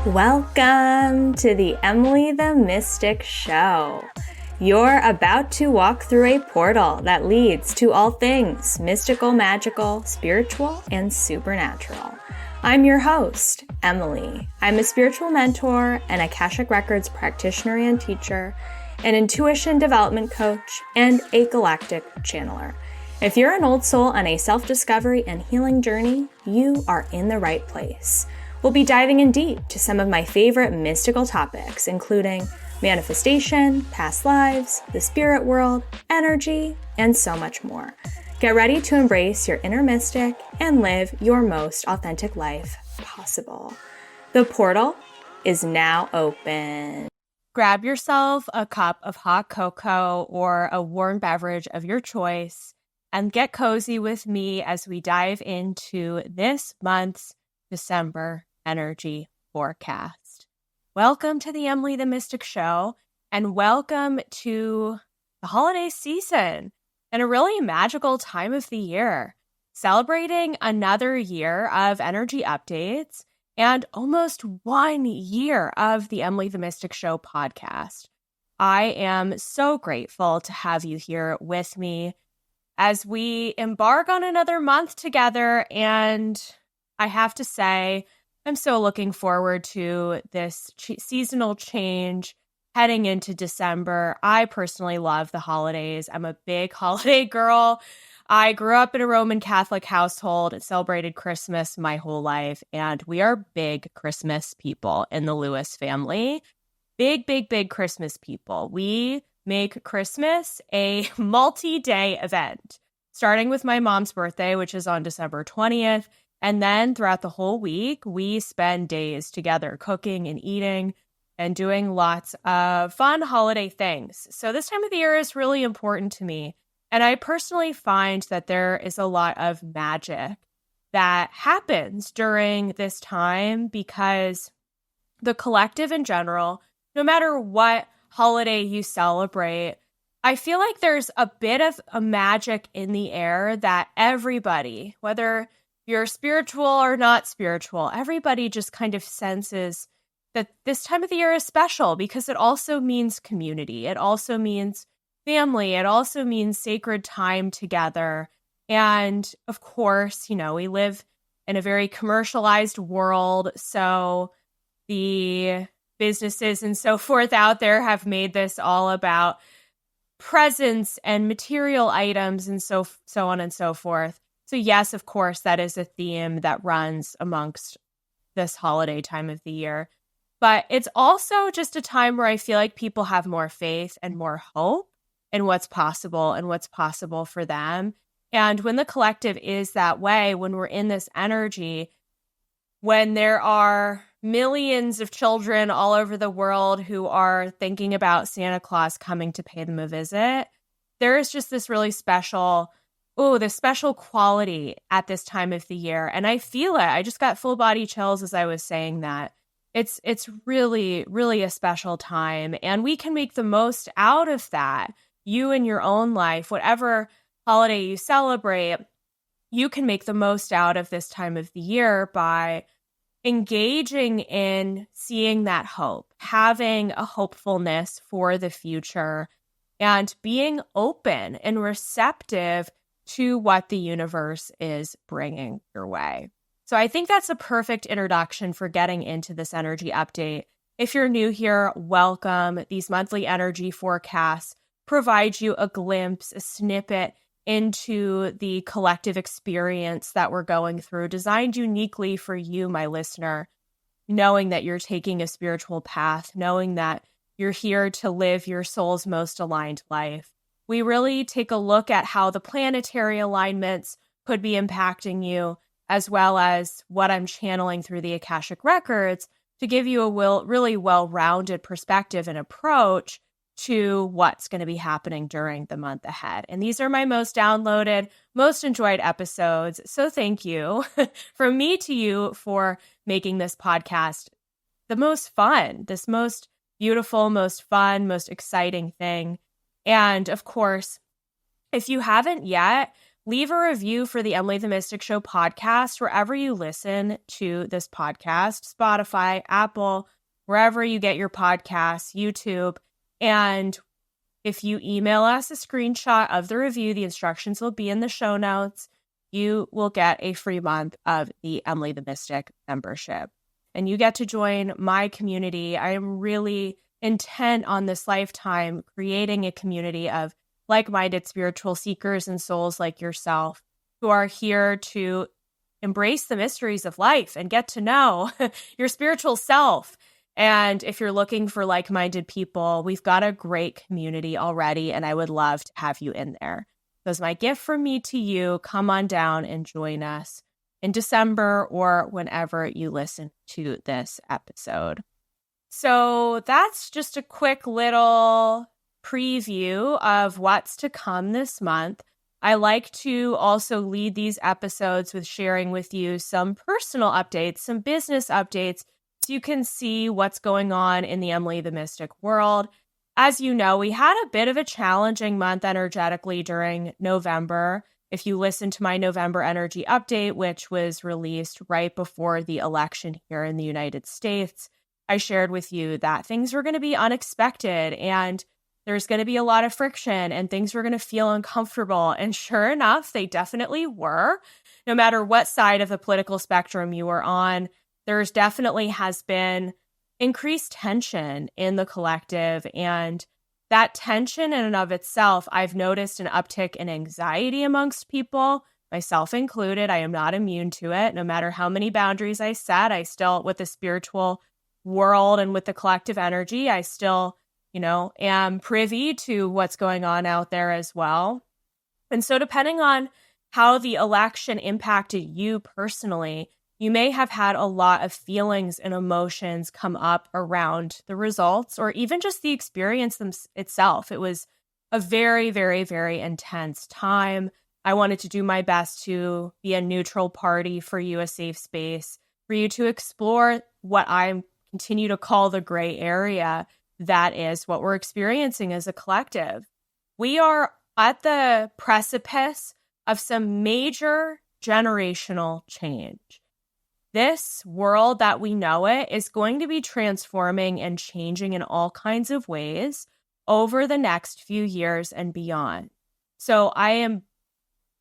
Welcome to the Emily the Mystic Show. You're about to walk through a portal that leads to all things mystical, magical, spiritual, and supernatural. I'm your host, Emily. I'm a spiritual mentor, an Akashic Records practitioner and teacher, an intuition development coach, and a galactic channeler. If you're an old soul on a self-discovery and healing journey, you are in the right place. We'll be diving in deep to some of my favorite mystical topics, including manifestation, past lives, the spirit world, energy, and so much more. Get ready to embrace your inner mystic and live your most authentic life possible. The portal is now open. Grab yourself a cup of hot cocoa or a warm beverage of your choice and get cozy with me as we dive into this month's December energy forecast. Welcome to the Emily the Mystic Show, and welcome to the holiday season and a really magical time of the year, celebrating another year of energy updates and almost 1 year of the Emily the Mystic Show podcast. I am so grateful to have you here with me as we embark on another month together, and I have to say, I'm so looking forward to this seasonal change heading into December. I personally love the holidays. I'm a big holiday girl. I grew up in a Roman Catholic household and celebrated Christmas my whole life, and we are big Christmas people in the Lewis family. Big, big, big Christmas people. We make Christmas a multi-day event, starting with my mom's birthday, which is on December 20th. And then throughout the whole week, we spend days together cooking and eating and doing lots of fun holiday things. So this time of the year is really important to me. And I personally find that there is a lot of magic that happens during this time because the collective in general, no matter what holiday you celebrate, I feel like there's a bit of a magic in the air that everybody, whether you're spiritual or not spiritual, everybody just kind of senses that this time of the year is special because it also means community. It also means family. It also means sacred time together. And of course, we live in a very commercialized world. So the businesses and so forth out there have made this all about presents and material items and so on and so forth. So yes, of course, that is a theme that runs amongst this holiday time of the year. But it's also just a time where I feel like people have more faith and more hope in what's possible and what's possible for them. And when the collective is that way, when we're in this energy, when there are millions of children all over the world who are thinking about Santa Claus coming to pay them a visit, there is just this really special this special quality at this time of the year. And I feel it. I just got full body chills as I was saying that. It's really, really a special time. And we can make the most out of that. You in your own life, whatever holiday you celebrate, you can make the most out of this time of the year by engaging in seeing that hope, having a hopefulness for the future, and being open and receptive to what the universe is bringing your way. So I think that's a perfect introduction for getting into this energy update. If you're new here, welcome. These monthly energy forecasts provide you a glimpse, a snippet into the collective experience that we're going through, designed uniquely for you, my listener, knowing that you're taking a spiritual path, knowing that you're here to live your soul's most aligned life. We really take a look at how the planetary alignments could be impacting you, as well as what I'm channeling through the Akashic Records to give you a really well-rounded perspective and approach to what's going to be happening during the month ahead. And these are my most downloaded, most enjoyed episodes. So thank you from me to you for making this podcast the most fun, this most beautiful, most fun, most exciting thing. And of course, if you haven't yet, leave a review for the Emily the Mystic Show podcast wherever you listen to this podcast, Spotify, Apple, wherever you get your podcasts, YouTube. And if you email us a screenshot of the review, the instructions will be in the show notes. You will get a free month of the Emily the Mystic membership. And you get to join my community. I am really intent on this lifetime creating a community of like-minded spiritual seekers and souls like yourself who are here to embrace the mysteries of life and get to know your spiritual self. And if you're looking for like-minded people, we've got a great community already, and I would love to have you in there. So as my gift from me to you, come on down and join us in December or whenever you listen to this episode. So that's just a quick little preview of what's to come this month. I like to also lead these episodes with sharing with you some personal updates, some business updates, so you can see what's going on in the Emily the Mystic world. As you know, we had a bit of a challenging month energetically during November. If you listen to my November energy update, which was released right before the election here in the United States, I shared with you that things were going to be unexpected and there's going to be a lot of friction and things were going to feel uncomfortable. And sure enough, they definitely were. No matter what side of the political spectrum you were on, there's definitely has been increased tension in the collective. And that tension in and of itself, I've noticed an uptick in anxiety amongst people, myself included. I am not immune to it. No matter how many boundaries I set, I still, with the spiritual world and with the collective energy, I still am privy to what's going on out there as well. And so depending on how the election impacted you personally, you may have had a lot of feelings and emotions come up around the results or even just the experience itself. It was a very, very, very intense time. I wanted to do my best to be a neutral party for you, a safe space for you to explore what I continue to call the gray area. That is what we're experiencing as a collective. We are at the precipice of some major generational change. This world that we know it is going to be transforming and changing in all kinds of ways over the next few years and beyond. So I am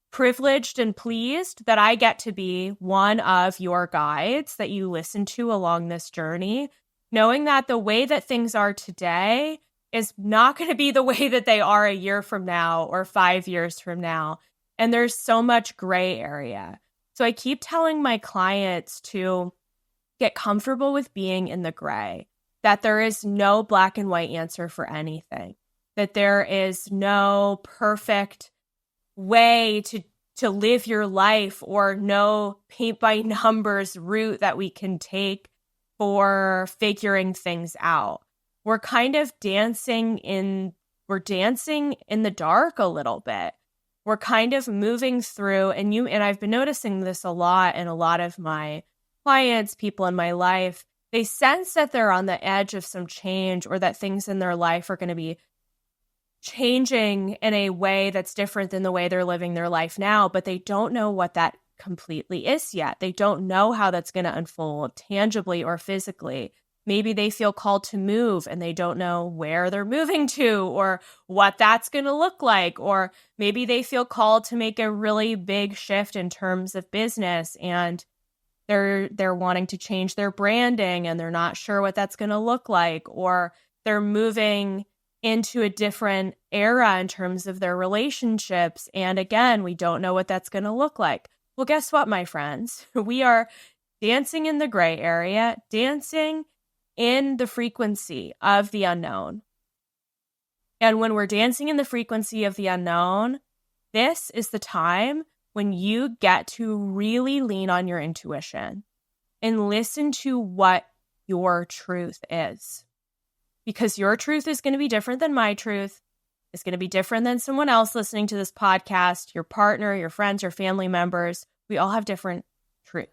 privileged and pleased that I get to be one of your guides that you listen to along this journey, knowing that the way that things are today is not going to be the way that they are a year from now or 5 years from now. And there's so much gray area. So I keep telling my clients to get comfortable with being in the gray, that there is no black and white answer for anything, that there is no perfect way to live your life or no paint by numbers route that we can take for figuring things out. We're kind of dancing in the dark a little bit. We're kind of moving through, and I've been noticing this a lot in a lot of my clients, people in my life. They sense that they're on the edge of some change or that things in their life are going to be changing in a way that's different than the way they're living their life now, but they don't know what that completely is yet. They don't know how that's going to unfold tangibly or physically. Maybe they feel called to move and they don't know where they're moving to or what that's going to look like. Or maybe they feel called to make a really big shift in terms of business and they're wanting to change their branding and they're not sure what that's going to look like. Or they're moving into a different era in terms of their relationships. And again, we don't know what that's going to look like. Well, guess what, my friends? We are dancing in the gray area, dancing in the frequency of the unknown. And when we're dancing in the frequency of the unknown, this is the time when you get to really lean on your intuition and listen to what your truth is. Because your truth is going to be different than my truth. It's going to be different than someone else listening to this podcast, your partner, your friends, your family members. We all have different truth.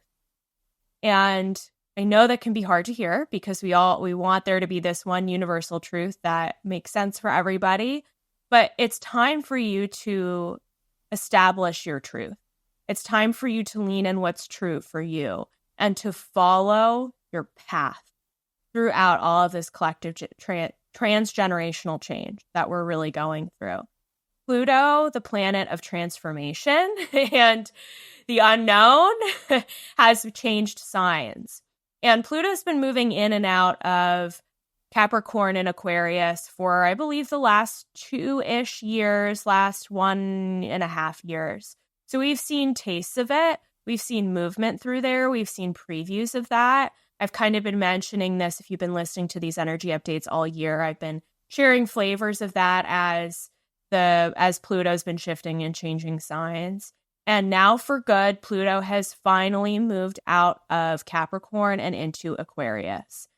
And I know that can be hard to hear because we want there to be this one universal truth that makes sense for everybody. But it's time for you to establish your truth. It's time for you to lean in what's true for you and to follow your path throughout all of this collective transgenerational change that we're really going through. Pluto, the planet of transformation and the unknown, has changed signs. And Pluto's been moving in and out of Capricorn and Aquarius for, I believe, the last 2-ish years, last 1.5 years. So we've seen tastes of it. We've seen movement through there. We've seen previews of that. I've kind of been mentioning this if you've been listening to these energy updates all year. I've been sharing flavors of that as Pluto's been shifting and changing signs. And now for good, Pluto has finally moved out of Capricorn and into Aquarius.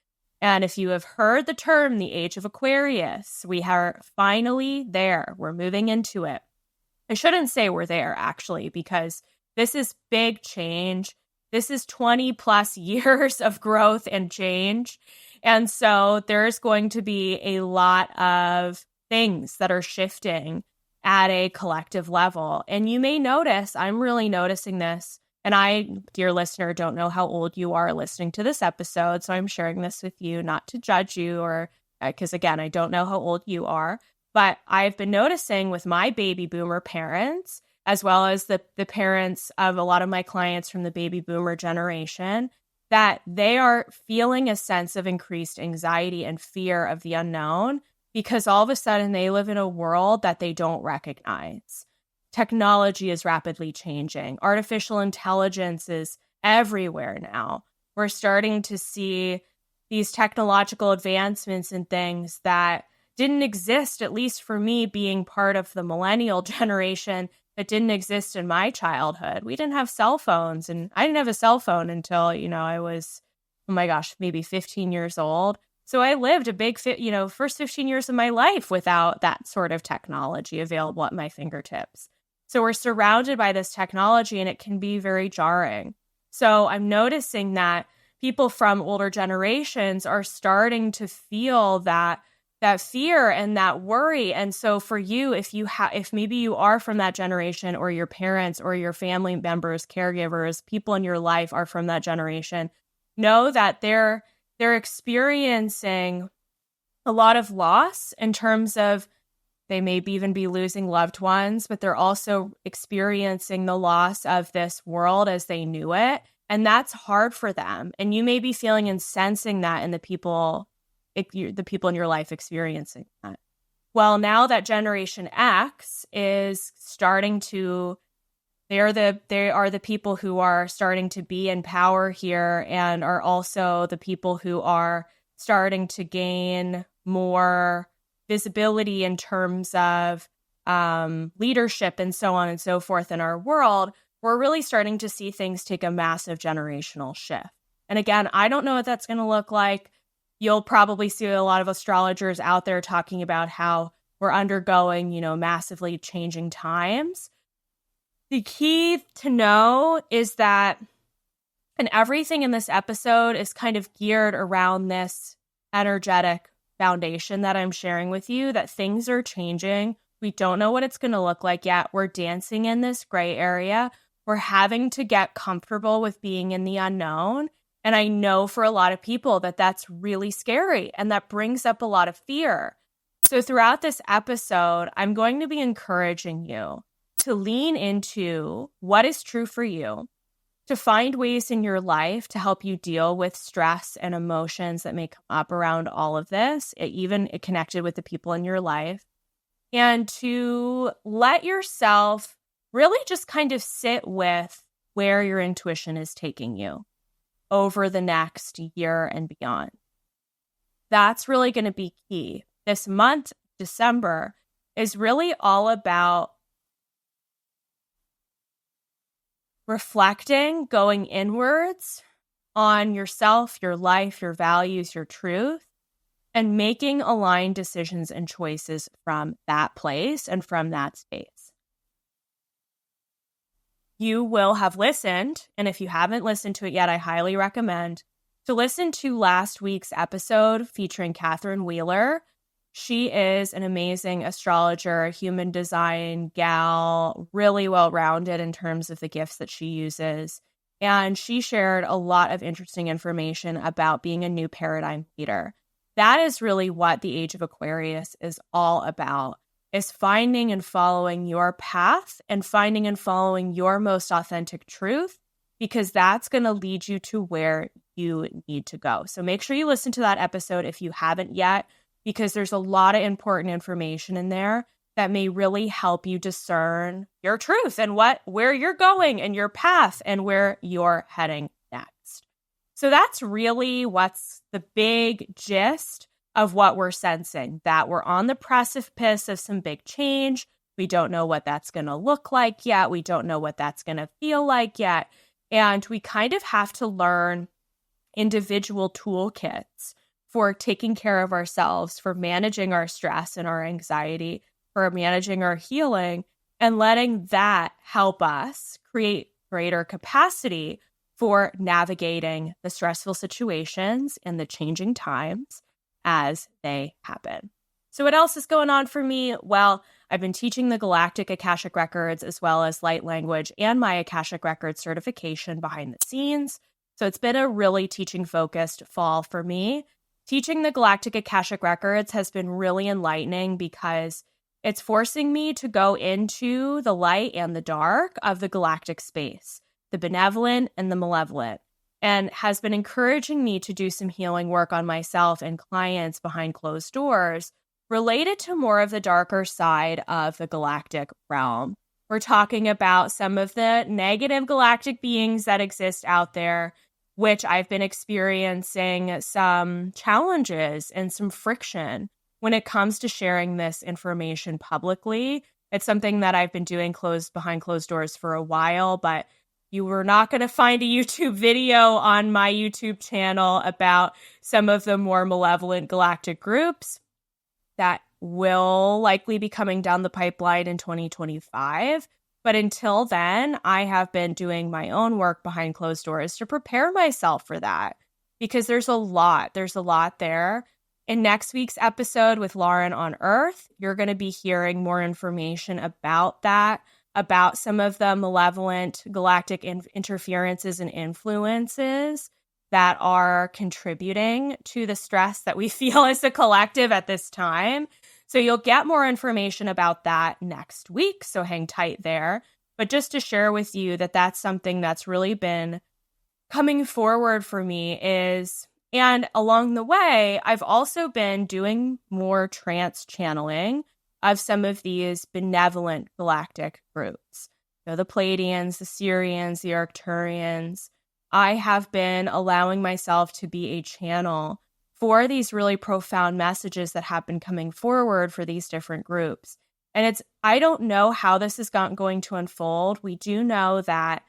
And if you have heard the term, the age of Aquarius, we are finally there. We're moving into it. I shouldn't say we're there, actually, because this is big change. This is 20 plus years of growth and change. And so there's going to be a lot of things that are shifting at a collective level. And you may notice, I'm really noticing this, and I, dear listener, don't know how old you are listening to this episode, so I'm sharing this with you not to judge you or, because again, I don't know how old you are, but I've been noticing with my baby boomer parents, as well as the parents of a lot of my clients from the baby boomer generation, that they are feeling a sense of increased anxiety and fear of the unknown because all of a sudden they live in a world that they don't recognize. Technology is rapidly changing. Artificial intelligence is everywhere now. We're starting to see these technological advancements and things that didn't exist, at least for me being part of the millennial generation, that didn't exist in my childhood. We didn't have cell phones, and I didn't have a cell phone until, I was, oh my gosh, maybe 15 years old. So I lived a big, first 15 years of my life without that sort of technology available at my fingertips. So we're surrounded by this technology, and it can be very jarring. So I'm noticing that people from older generations are starting to feel that fear and that worry. And so for you, if maybe you are from that generation, or your parents or your family members, caregivers, people in your life are from that generation, know that they're experiencing a lot of loss in terms of they may even be losing loved ones, but they're also experiencing the loss of this world as they knew it. And that's hard for them. And you may be feeling and sensing that in the people in your life experiencing that. Well, now that Generation X is starting to, they are the people who are starting to be in power here, and are also the people who are starting to gain more visibility in terms of leadership and so on and so forth in our world. We're really starting to see things take a massive generational shift. And again, I don't know what that's going to look like. You'll probably see a lot of astrologers out there talking about how we're undergoing, massively changing times. The key to know is that, and everything in this episode is kind of geared around this energetic foundation that I'm sharing with you, that things are changing. We don't know what it's going to look like yet. We're dancing in this gray area. We're having to get comfortable with being in the unknown. And I know for a lot of people that that's really scary, and that brings up a lot of fear. So throughout this episode, I'm going to be encouraging you to lean into what is true for you, to find ways in your life to help you deal with stress and emotions that may come up around all of this, even connected with the people in your life, and to let yourself really just kind of sit with where your intuition is taking you over the next year and beyond. That's really going to be key. This month, December, is really all about reflecting, going inwards on yourself, your life, your values, your truth, and making aligned decisions and choices from that place and from that space. You will have listened, and if you haven't listened to it yet, I highly recommend to listen to last week's episode featuring Catherine Wheeler. She is an amazing astrologer, human design gal, really well-rounded in terms of the gifts that she uses. And she shared a lot of interesting information about being a new paradigm leader. That is really what the Age of Aquarius is all about, is finding and following your path and finding and following your most authentic truth, because that's going to lead you to where you need to go. So make sure you listen to that episode if you haven't yet, because there's a lot of important information in there that may really help you discern your truth and where you're going and your path and where you're heading next. So that's really what's the big gist of what we're sensing, that we're on the precipice of some big change. We don't know what that's going to look like yet. We don't know what that's going to feel like yet. And we kind of have to learn individual toolkits for taking care of ourselves, for managing our stress and our anxiety, for managing our healing, and letting that help us create greater capacity for navigating the stressful situations and the changing times as they happen. So what else is going on for me? Well, I've been teaching the Galactic Akashic Records as well as light language and my Akashic Records certification behind the scenes. So it's been a really teaching-focused fall for me. Teaching the Galactic Akashic Records has been really enlightening because it's forcing me to go into the light and the dark of the galactic space, the benevolent and the malevolent, and has been encouraging me to do some healing work on myself and clients behind closed doors related to more of the darker side of the galactic realm. We're talking about some of the negative galactic beings that exist out there, which I've been experiencing some challenges and some friction when it comes to sharing this information publicly. It's something that I've been doing behind closed doors for a while, but you were not going to find a YouTube video on my YouTube channel about some of the more malevolent galactic groups that will likely be coming down the pipeline in 2025. But until then, I have been doing my own work behind closed doors to prepare myself for that, because there's a lot there. In next week's episode with Lauren on Earth, you're going to be hearing more information about that, about some of the malevolent galactic interferences and influences that are contributing to the stress that we feel as a collective at this time. So you'll get more information about that next week, so hang tight there. But just to share with you that that's something that's really been coming forward for me and along the way, I've also been doing more trance channeling of some of these benevolent galactic groups. The Pleiadians, the Sirians, the Arcturians. I have been allowing myself to be a channel for these really profound messages that have been coming forward for these different groups. And I don't know how this is going to unfold. We do know that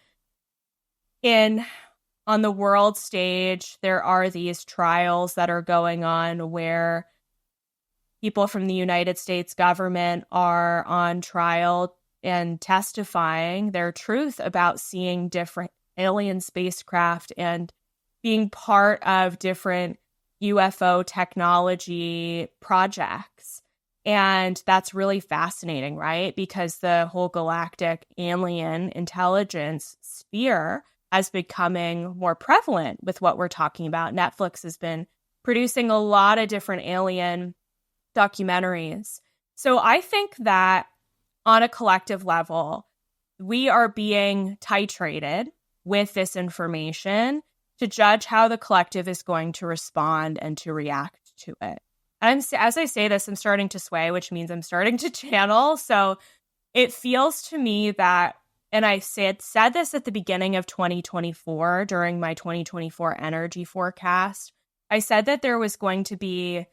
on the world stage, there are these trials that are going on where people from the United States government are on trial and testifying their truth about seeing different alien spacecraft and being part of different UFO technology projects. And that's really fascinating, right? Because the whole galactic alien intelligence sphere is becoming more prevalent with what we're talking about. Netflix has been producing a lot of different alien documentaries. So I think that on a collective level, we are being titrated with this information to judge how the collective is going to respond and to react to it. And as I say this, I'm starting to sway, which means I'm starting to channel. So it feels to me that, and I said this at the beginning of 2024 during my 2024 energy forecast, I said that there was going to be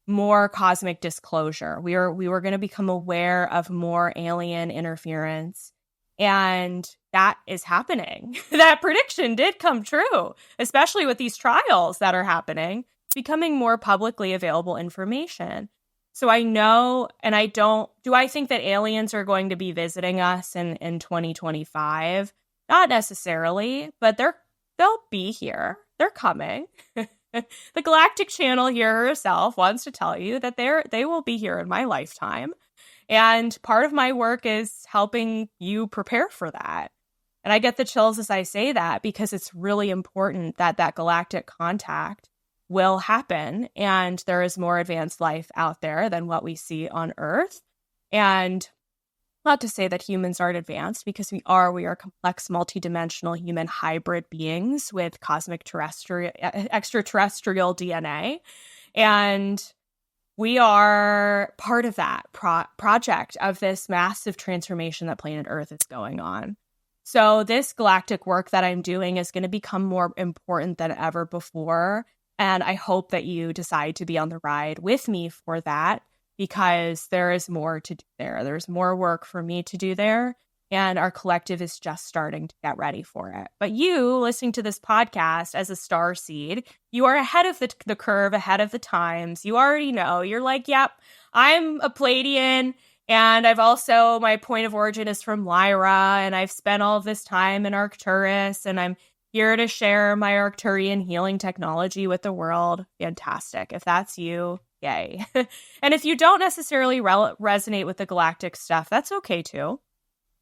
more cosmic disclosure. We were going to become aware of more alien interference. And that is happening. That prediction did come true, especially with these trials that are happening, becoming more publicly available information. So I know, and do I think that aliens are going to be visiting us in 2025? Not necessarily, but they'll be here. They're coming. The galactic channel here herself wants to tell you that they will be here in my lifetime. And part of my work is helping you prepare for that. And I get the chills as I say that because it's really important that that galactic contact will happen. And there is more advanced life out there than what we see on Earth. And not to say that humans aren't advanced, because we are complex, multidimensional human hybrid beings with cosmic extraterrestrial DNA. And we are part of that project of this massive transformation that planet Earth is going on. So this galactic work that I'm doing is going to become more important than ever before. And I hope that you decide to be on the ride with me for that, because there is more to do there. There's more work for me to do there. And our collective is just starting to get ready for it. But you, listening to this podcast as a star seed, you are ahead of the curve, ahead of the times. You already know. You're like, yep, I'm a Pleiadian. And I've also, my point of origin is from Lyra. And I've spent all of this time in Arcturus. And I'm here to share my Arcturian healing technology with the world. Fantastic. If that's you, yay. And if you don't necessarily resonate with the galactic stuff, that's okay too.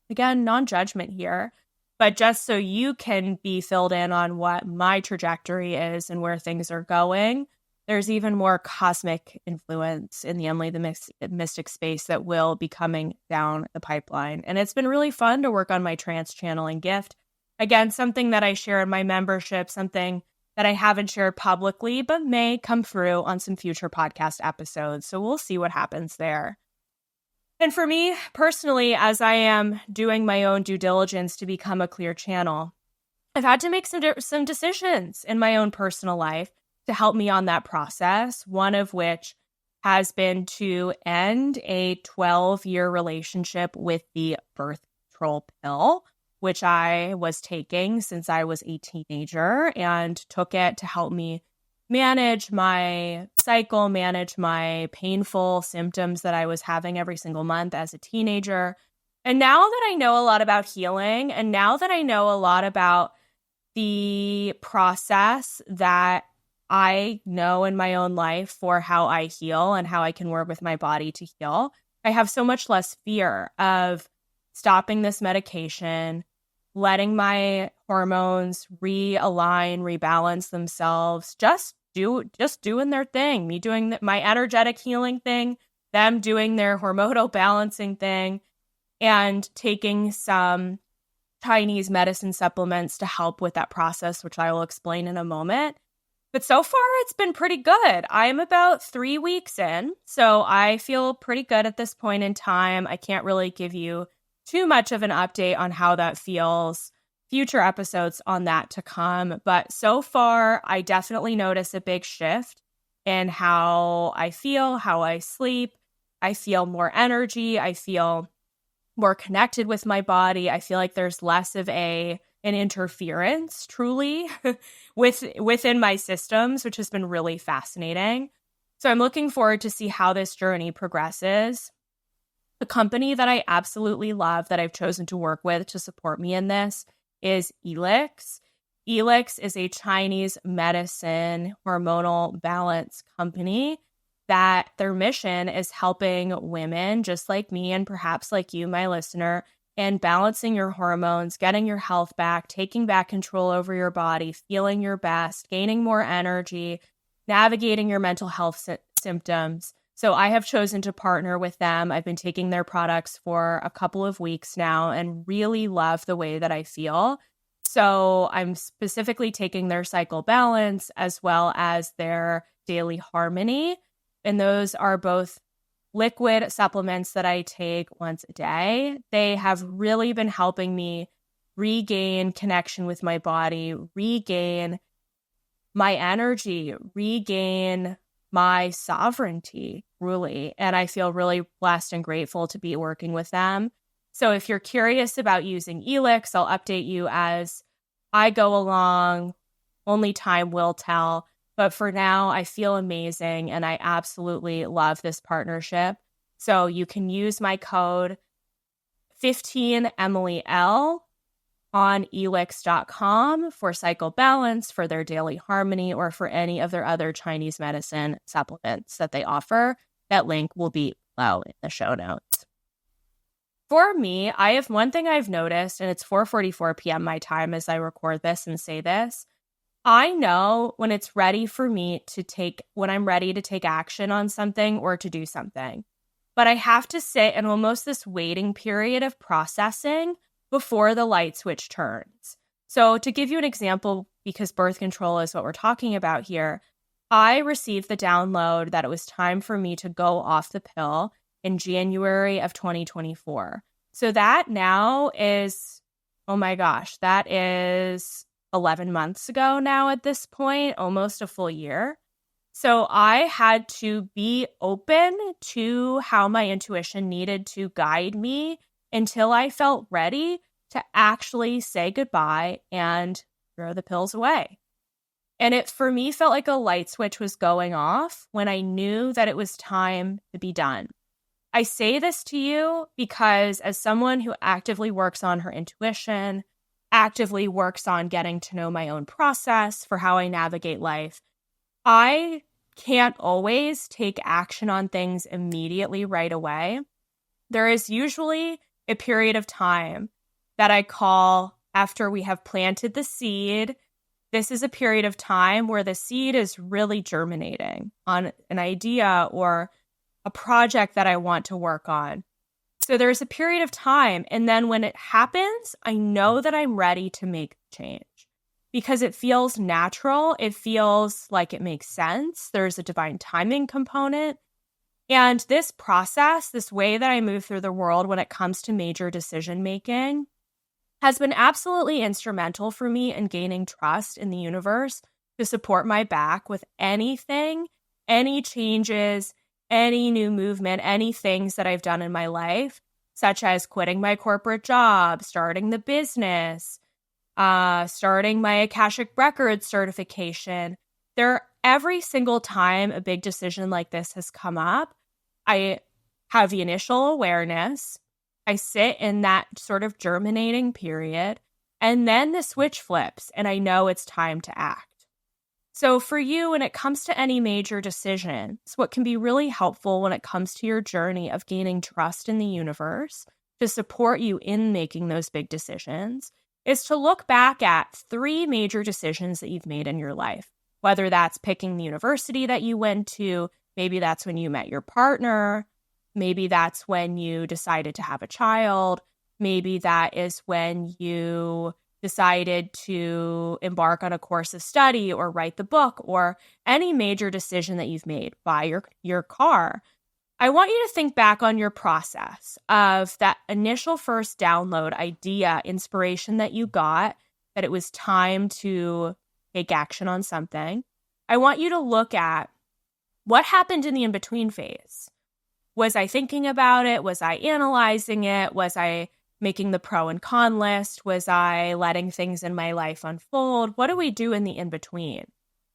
Again, non-judgment here, but just so you can be filled in on what my trajectory is and where things are going, there's even more cosmic influence in the Emily the Mystic space that will be coming down the pipeline. And it's been really fun to work on my trance channeling gift. Again, something that I share in my membership, something that I haven't shared publicly, but may come through on some future podcast episodes. So we'll see what happens there. And for me personally, as I am doing my own due diligence to become a clear channel, I've had to make some decisions in my own personal life to help me on that process, one of which has been to end a 12-year relationship with the birth control pill, which I was taking since I was a teenager, and took it to help me manage my cycle, manage my painful symptoms that I was having every single month as a teenager. And now that I know a lot about healing, and now that I know a lot about the process that I know in my own life for how I heal and how I can work with my body to heal, I have so much less fear of stopping this medication, letting my hormones realign, rebalance themselves, just doing their thing, me doing my energetic healing thing, them doing their hormonal balancing thing, and taking some Chinese medicine supplements to help with that process, which I will explain in a moment. But so far, it's been pretty good. I'm about 3 weeks in, so I feel pretty good at this point in time. I can't really give you too much of an update on how that feels. Future episodes on that to come. But so far, I definitely notice a big shift in how I feel, how I sleep. I feel more energy. I feel more connected with my body. I feel like there's less of an interference, truly, within my systems, which has been really fascinating. So I'm looking forward to see how this journey progresses. The company that I absolutely love that I've chosen to work with to support me in this is Elix. Elix is a Chinese medicine hormonal balance company that their mission is helping women just like me and perhaps like you, my listener, in balancing your hormones, getting your health back, taking back control over your body, feeling your best, gaining more energy, navigating your mental health symptoms. So I have chosen to partner with them. I've been taking their products for a couple of weeks now and really love the way that I feel. So I'm specifically taking their cycle balance as well as their daily harmony. And those are both liquid supplements that I take once a day. They have really been helping me regain connection with my body, regain my energy, regain my sovereignty, really. And I feel really blessed and grateful to be working with them. So if you're curious about using Elix, I'll update you as I go along. Only time will tell. But for now, I feel amazing and I absolutely love this partnership. So you can use my code 15EmilyL on elix.com for cycle balance, for their daily harmony, or for any of their other Chinese medicine supplements that they offer. That link will be below in the show notes. For me, I have one thing I've noticed, and it's 4:44 p.m. my time as I record this and say this. I know when it's ready for me when I'm ready to take action on something or to do something. But I have to sit in almost this waiting period of processing before the light switch turns. So to give you an example, because birth control is what we're talking about here, I received the download that it was time for me to go off the pill in January of 2024. So that now is, oh my gosh, that is 11 months ago now at this point, almost a full year. So I had to be open to how my intuition needed to guide me until I felt ready to actually say goodbye and throw the pills away. And it, for me, felt like a light switch was going off when I knew that it was time to be done. I say this to you because as someone who actively works on her intuition, actively works on getting to know my own process for how I navigate life, I can't always take action on things immediately right away. There is usually a period of time that I call after we have planted the seed. This is a period of time where the seed is really germinating on an idea or a project that I want to work on. So there's a period of time, and then when it happens, I know that I'm ready to make change because it feels natural. It feels like it makes sense. There's a divine timing component. And this process, this way that I move through the world when it comes to major decision making, has been absolutely instrumental for me in gaining trust in the universe to support my back with anything, any changes, any new movement, any things that I've done in my life, such as quitting my corporate job, starting the business, starting my Akashic Records certification. Every single time a big decision like this has come up, I have the initial awareness. I sit in that sort of germinating period, and then the switch flips, and I know it's time to act. So for you, when it comes to any major decisions, what can be really helpful when it comes to your journey of gaining trust in the universe to support you in making those big decisions is to look back at 3 major decisions that you've made in your life, whether that's picking the university that you went to, maybe that's when you met your partner, maybe that's when you decided to have a child, maybe that is when you decided to embark on a course of study or write the book, or any major decision that you've made, buy your car. I want you to think back on your process of that initial first download, idea, inspiration that you got, that it was time to take action on something. I want you to look at what happened in the in-between phase. Was I thinking about it? Was I analyzing it? Was I making the pro and con list? Was I letting things in my life unfold? What do we do in the in-between?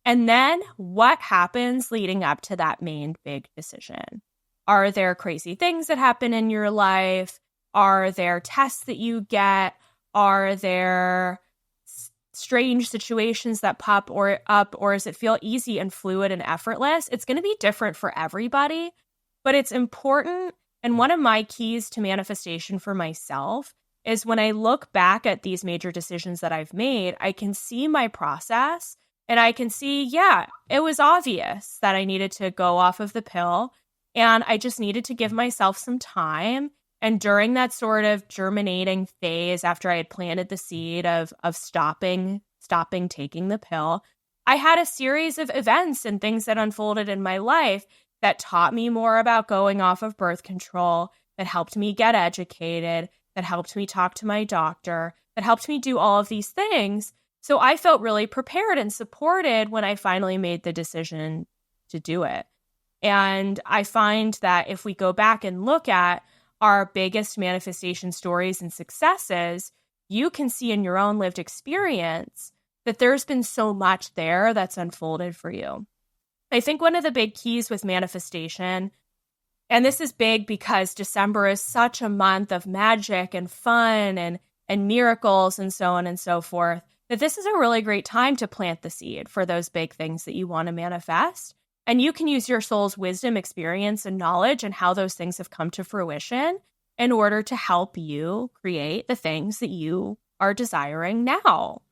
And then what happens leading up to that main big decision? Are there crazy things that happen in your life? Are there tests that you get? Are there strange situations that pop up, or does it feel easy and fluid and effortless? It's going to be different for everybody, but it's important. And one of my keys to manifestation for myself is when I look back at these major decisions that I've made, I can see my process and I can see, yeah, it was obvious that I needed to go off of the pill and I just needed to give myself some time. And during that sort of germinating phase, after I had planted the seed of stopping taking the pill, I had a series of events and things that unfolded in my life that taught me more about going off of birth control, that helped me get educated, that helped me talk to my doctor, that helped me do all of these things. So I felt really prepared and supported when I finally made the decision to do it. And I find that if we go back and look at our biggest manifestation stories and successes, you can see in your own lived experience that there's been so much there that's unfolded for you. I think one of the big keys with manifestation, and this is big because December is such a month of magic and fun and and miracles and so on and so forth, that this is a really great time to plant the seed for those big things that you want to manifest. And you can use your soul's wisdom, experience, and knowledge and how those things have come to fruition in order to help you create the things that you are desiring now.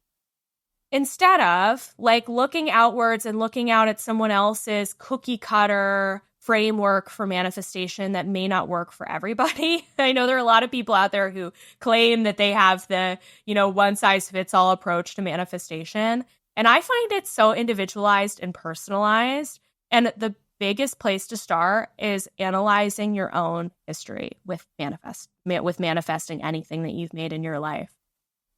Instead of like looking outwards and looking out at someone else's cookie cutter framework for manifestation that may not work for everybody. I know there are a lot of people out there who claim that they have the, one size fits all approach to manifestation. And I find it so individualized and personalized. And the biggest place to start is analyzing your own history with manifesting anything that you've made in your life.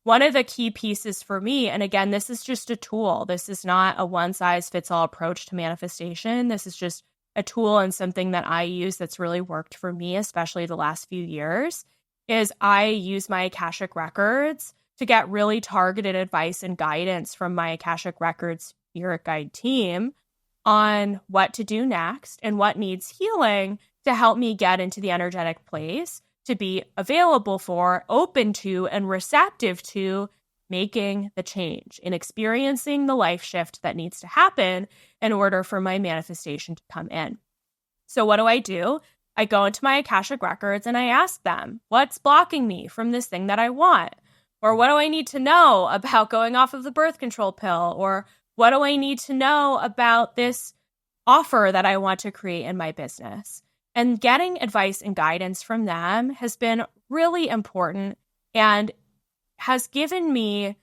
One of the key pieces for me, and again, this is just a tool. This is not a one size fits all approach to manifestation. This is just a tool and something that I use that's really worked for me, especially the last few years, is I use my Akashic Records to get really targeted advice and guidance from my Akashic Records spirit guide team on what to do next and what needs healing to help me get into the energetic place to be available for, open to, and receptive to making the change and experiencing the life shift that needs to happen in order for my manifestation to come in. So what do? I go into my Akashic Records and I ask them, what's blocking me from this thing that I want? Or what do I need to know about going off of the birth control pill? Or what do I need to know about this offer that I want to create in my business? And getting advice and guidance from them has been really important and has given me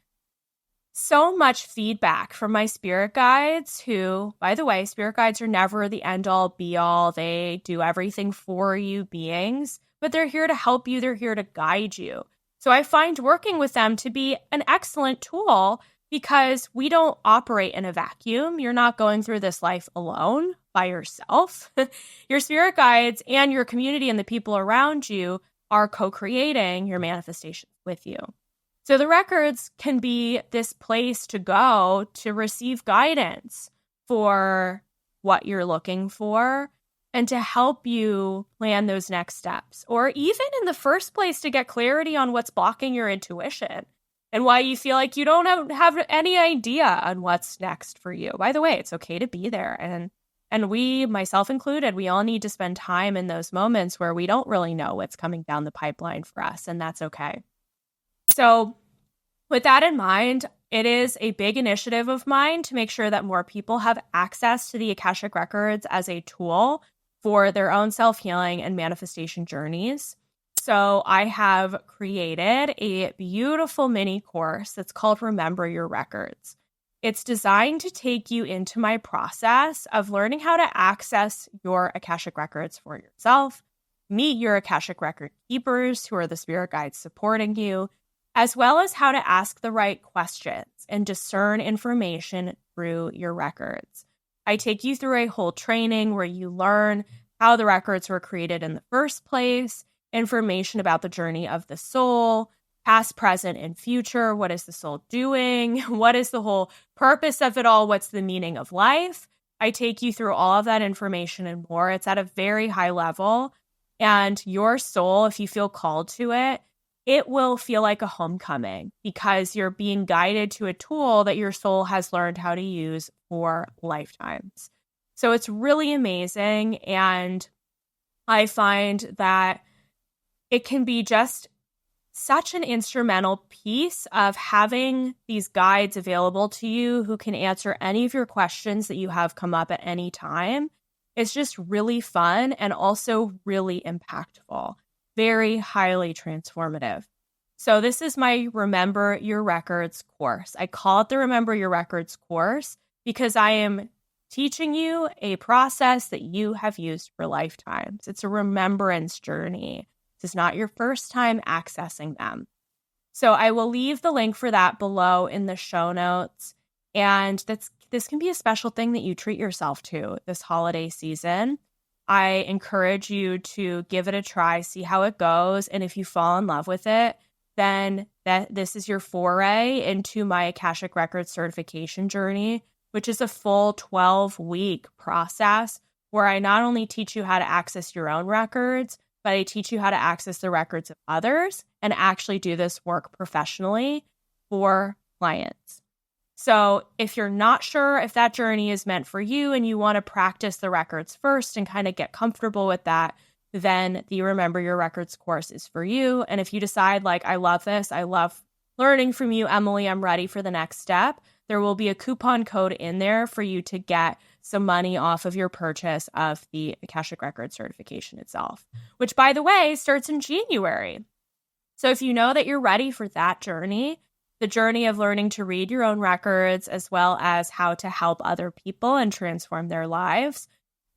so much feedback from my spirit guides who, by the way, spirit guides are never the end all be all. They do everything for you beings, but they're here to help you. They're here to guide you. So I find working with them to be an excellent tool because we don't operate in a vacuum. You're not going through this life alone by yourself. Your spirit guides and your community and the people around you are co-creating your manifestation with you. So the records can be this place to go to receive guidance for what you're looking for and to help you plan those next steps, or even in the first place to get clarity on what's blocking your intuition and why you feel like you don't have any idea on what's next for you. By the way, it's okay to be there. And we, myself included, we all need to spend time in those moments where we don't really know what's coming down the pipeline for us, and that's okay. So with that in mind, it is a big initiative of mine to make sure that more people have access to the Akashic Records as a tool for their own self-healing and manifestation journeys. So I have created a beautiful mini course that's called Remember Your Records. It's designed to take you into my process of learning how to access your Akashic Records for yourself, meet your Akashic Record keepers who are the spirit guides supporting you, as well as how to ask the right questions and discern information through your records. I take you through a whole training where you learn how the records were created in the first place, information about the journey of the soul, past, present, and future. What is the soul doing? What is the whole purpose of it all? What's the meaning of life? I take you through all of that information and more. It's at a very high level. And your soul, if you feel called to it, it will feel like a homecoming because you're being guided to a tool that your soul has learned how to use for lifetimes. So it's really amazing. And I find that it can be just such an instrumental piece of having these guides available to you who can answer any of your questions that you have come up at any time. It's just really fun and also really impactful, very highly transformative. So this is my Remember Your Records course. I call it the Remember Your Records course because I am teaching you a process that you have used for lifetimes. It's a remembrance journey. This is not your first time accessing them. So I will leave the link for that below in the show notes. And this can be a special thing that you treat yourself to this holiday season. I encourage you to give it a try, see how it goes. And if you fall in love with it, then this is your foray into my Akashic Records certification journey, which is a full 12-week process where I not only teach you how to access your own records, but I teach you how to access the records of others and actually do this work professionally for clients. So if you're not sure if that journey is meant for you and you want to practice the records first and kind of get comfortable with that, then the Remember Your Records course is for you. And if you decide like, I love this, I love learning from you, Emily, I'm ready for the next step, there will be a coupon code in there for you to get some money off of your purchase of the Akashic Records certification itself, which, by the way, starts in January. So if you know that you're ready for that journey, the journey of learning to read your own records, as well as how to help other people and transform their lives,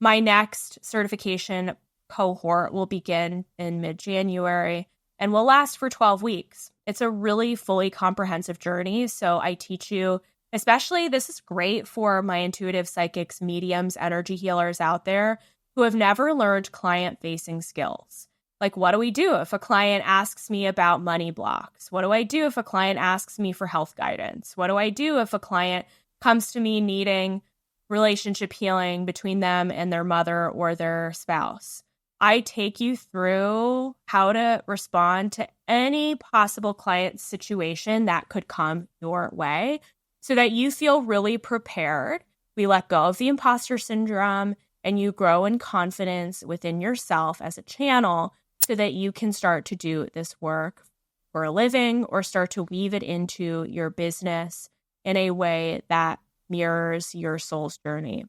my next certification cohort will begin in mid-January and will last for 12 weeks. It's a really fully comprehensive journey. So I teach you, especially this is great for my intuitive psychics, mediums, energy healers out there who have never learned client-facing skills. Like, what do we do if a client asks me about money blocks? What do I do if a client asks me for health guidance? What do I do if a client comes to me needing relationship healing between them and their mother or their spouse? I take you through how to respond to any possible client situation that could come your way so that you feel really prepared. We let go of the imposter syndrome and you grow in confidence within yourself as a channel so that you can start to do this work for a living or start to weave it into your business in a way that mirrors your soul's journey.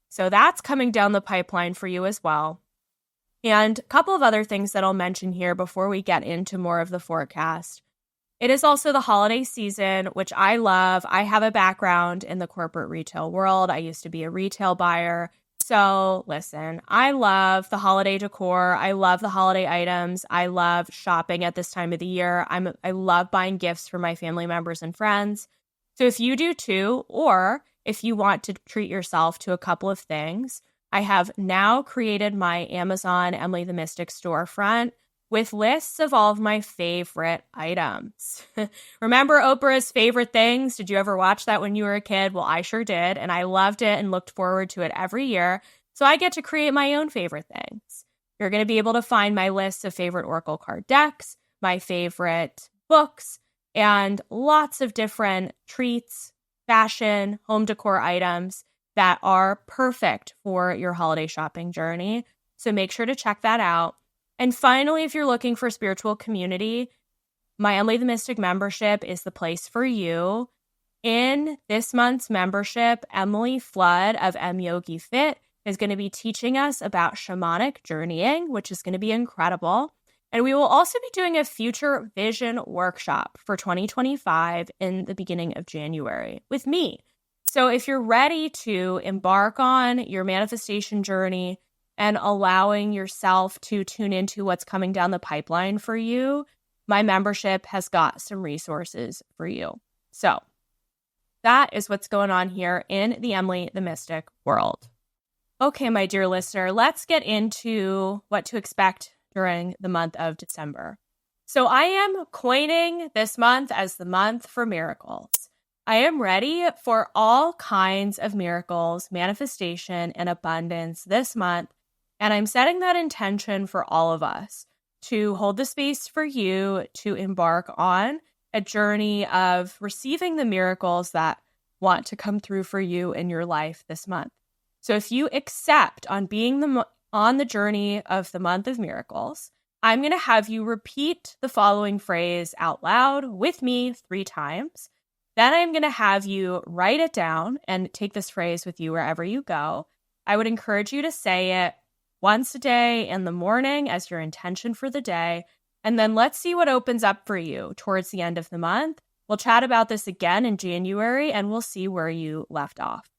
So that's coming down the pipeline for you as well. And a couple of other things that I'll mention here before we get into more of the forecast. It is also the holiday season, which I love. I have a background in the corporate retail world. I used to be a retail buyer. So listen, I love the holiday decor. I love the holiday items. I love shopping at this time of the year. I love buying gifts for my family members and friends. So if you do too, or if you want to treat yourself to a couple of things, I have now created my Amazon Emily the Mystic storefront with lists of all of my favorite items. Remember Oprah's favorite things? Did you ever watch that when you were a kid? Well, I sure did, and I loved it and looked forward to it every year. So I get to create my own favorite things. You're going to be able to find my list of favorite Oracle card decks, my favorite books, and lots of different treats, fashion, home decor items that are perfect for your holiday shopping journey. So make sure to check that out. And finally, if you're looking for spiritual community, my Emily the Mystic membership is the place for you. In this month's membership, Emily Flood of M Yogi Fit is going to be teaching us about shamanic journeying, which is going to be incredible. And we will also be doing a future vision workshop for 2025 in the beginning of January with me. So if you're ready to embark on your manifestation journey and allowing yourself to tune into what's coming down the pipeline for you, my membership has got some resources for you. So that is what's going on here in the Emily the Mystic world. Okay, my dear listener, let's get into what to expect during the month of December. So I am coining this month as the month for miracles. I am ready for all kinds of miracles, manifestation, and abundance this month. And I'm setting that intention for all of us to hold the space for you to embark on a journey of receiving the miracles that want to come through for you in your life this month. So if you accept on being on the journey of the month of miracles, I'm going to have you repeat the following phrase out loud with me 3 times. Then I'm going to have you write it down and take this phrase with you wherever you go. I would encourage you to say it once a day in the morning as your intention for the day. And then let's see what opens up for you towards the end of the month. We'll chat about this again in January and we'll see where you left off.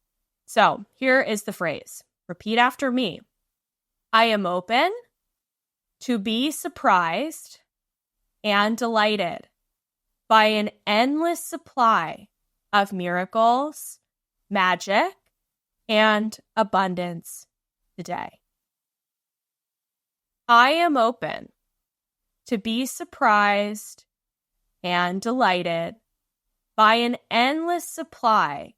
So here is the phrase. Repeat after me. I am open to be surprised and delighted by an endless supply of miracles, magic, and abundance today. I am open to be surprised and delighted by an endless supply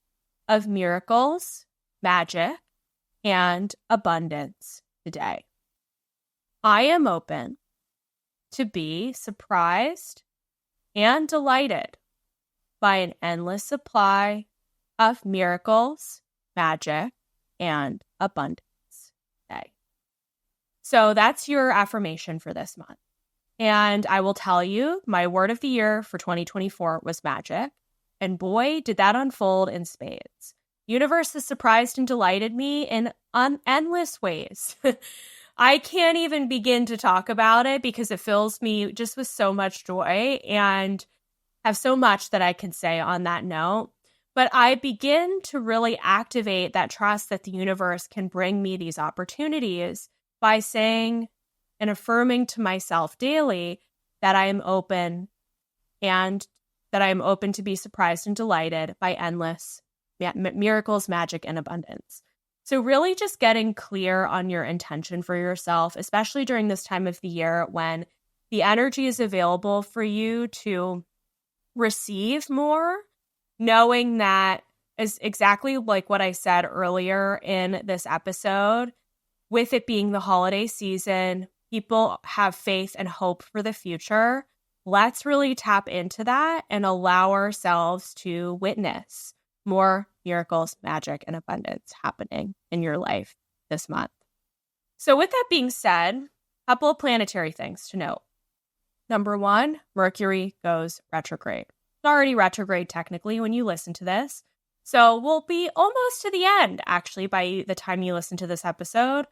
of miracles, magic, and abundance today. I am open to be surprised and delighted by an endless supply of miracles, magic, and abundance today. So that's your affirmation for this month. And I will tell you, my word of the year for 2024 was magic. And boy, did that unfold in spades. Universe has surprised and delighted me in endless ways. I can't even begin to talk about it because it fills me just with so much joy and have so much that I can say on that note. But I begin to really activate that trust that the universe can bring me these opportunities by saying and affirming to myself daily that I am open and that I am open to be surprised and delighted by endless miracles, magic, and abundance. So really just getting clear on your intention for yourself, especially during this time of the year when the energy is available for you to receive more, knowing that is exactly like what I said earlier in this episode, with it being the holiday season, people have faith and hope for the future. Let's really tap into that and allow ourselves to witness more miracles, magic, and abundance happening in your life this month. So with that being said, a couple of planetary things to note. Number one, Mercury goes retrograde. It's already retrograde technically when you listen to this. So we'll be almost to the end, actually, by the time you listen to this episode.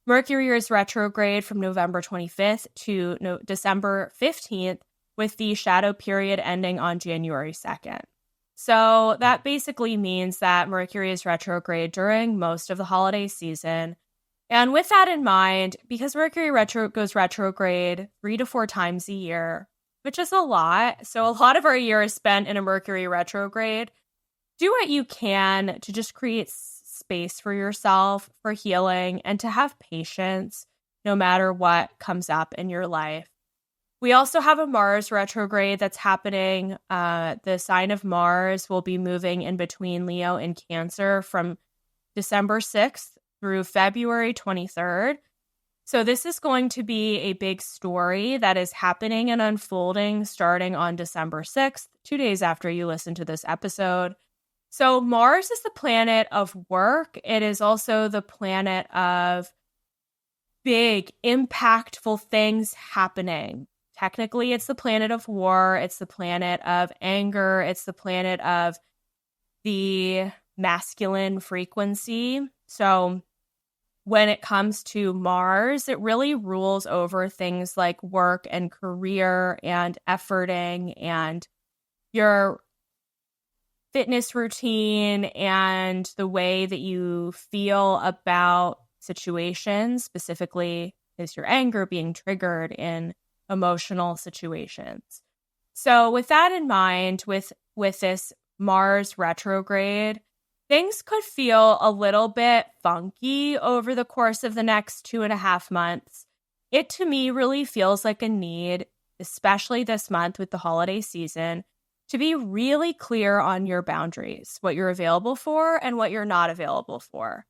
Mercury is retrograde from November 25th to December 15th, with the shadow period ending on January 2nd. So that basically means that Mercury is retrograde during most of the holiday season. And with that in mind, because Mercury goes retrograde 3 to 4 times a year, which is a lot. So a lot of our year is spent in a Mercury retrograde. Do what you can to just create space for yourself, for healing, and to have patience no matter what comes up in your life. We also have a Mars retrograde that's happening. The sign of Mars will be moving in between Leo and Cancer from December 6th through February 23rd. So this is going to be a big story that is happening and unfolding starting on December 6th, 2 days after you listen to this episode. So Mars is the planet of work. It is also the planet of big, impactful things happening. Technically, it's the planet of war. It's the planet of anger. It's the planet of the masculine frequency. So when it comes to Mars, it really rules over things like work and career and efforting and your fitness routine and the way that you feel about situations, specifically is your anger being triggered in emotional situations. So with that in mind, with this Mars retrograde, things could feel a little bit funky over the course of the next 2.5 months. It, to me, really feels like a need, especially this month with the holiday season, to be really clear on your boundaries, what you're available for and what you're not available for.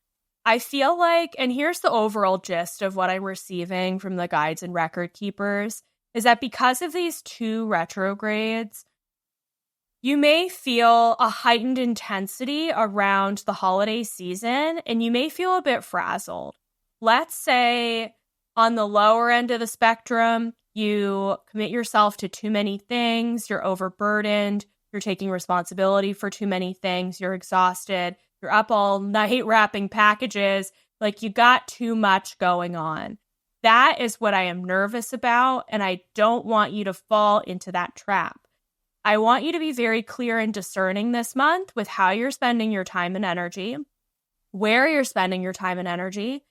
I feel like, and here's the overall gist of what I'm receiving from the guides and record keepers, is that because of these 2 retrogrades, you may feel a heightened intensity around the holiday season, and you may feel a bit frazzled. Let's say on the lower end of the spectrum, you commit yourself to too many things, you're overburdened, you're taking responsibility for too many things, you're exhausted, you're up all night wrapping packages, like you got too much going on. That is what I am nervous about, and I don't want you to fall into that trap. I want you to be very clear and discerning this month with how you're spending your time and energy, where you're spending your time and energy,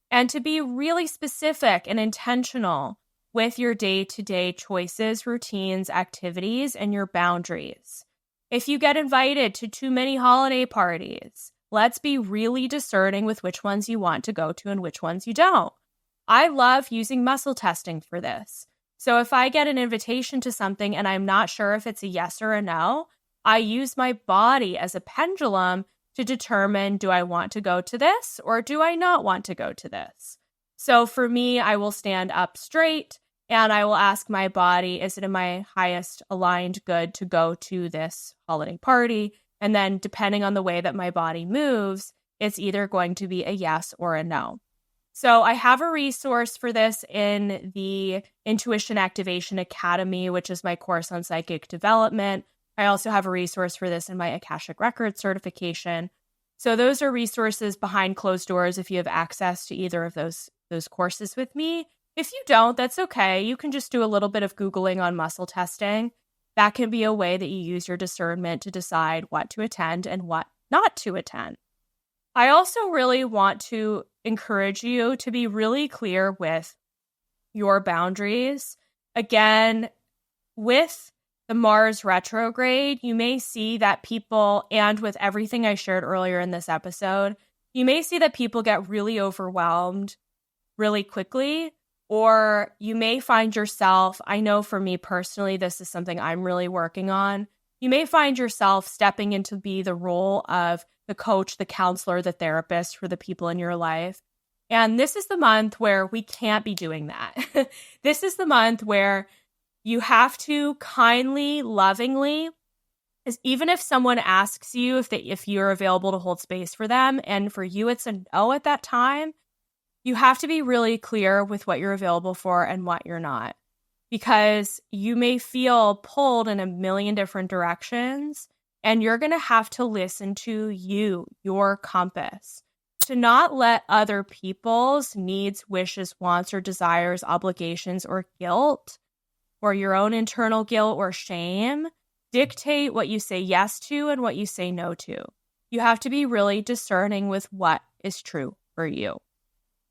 and to be really specific and intentional with your day-to-day choices, routines, activities, and your boundaries. If you get invited to too many holiday parties, let's be really discerning with which ones you want to go to and which ones you don't. I love using muscle testing for this. So if I get an invitation to something and I'm not sure if it's a yes or a no, I use my body as a pendulum to determine, do I want to go to this or do I not want to go to this? So for me, I will stand up straight and I will ask my body, is it in my highest aligned good to go to this holiday party? And then depending on the way that my body moves, it's either going to be a yes or a no. So I have a resource for this in the Intuition Activation Academy, which is my course on psychic development. I also have a resource for this in my Akashic Records certification. So those are resources behind closed doors if you have access to either of those courses with me. If you don't, that's okay. You can just do a little bit of Googling on muscle testing. That can be a way that you use your discernment to decide what to attend and what not to attend. I also really want to encourage you to be really clear with your boundaries. Again, with the Mars retrograde, you may see that people, and with everything I shared earlier in this episode, you may see that people get really overwhelmed really quickly, or you may find yourself, I know for me personally, this is something I'm really working on. You may find yourself stepping into be the role of the coach, the counselor, the therapist for the people in your life. And this is the month where we can't be doing that. This is the month where you have to kindly, lovingly, even if someone asks you if you're available to hold space for them, and for you it's a no at that time, you have to be really clear with what you're available for and what you're not. Because you may feel pulled in a million different directions, and you're going to have to listen to your compass, to not let other people's needs, wishes, wants, or desires, obligations, or guilt, or your own internal guilt or shame dictate what you say yes to and what you say no to. You have to be really discerning with what is true for you.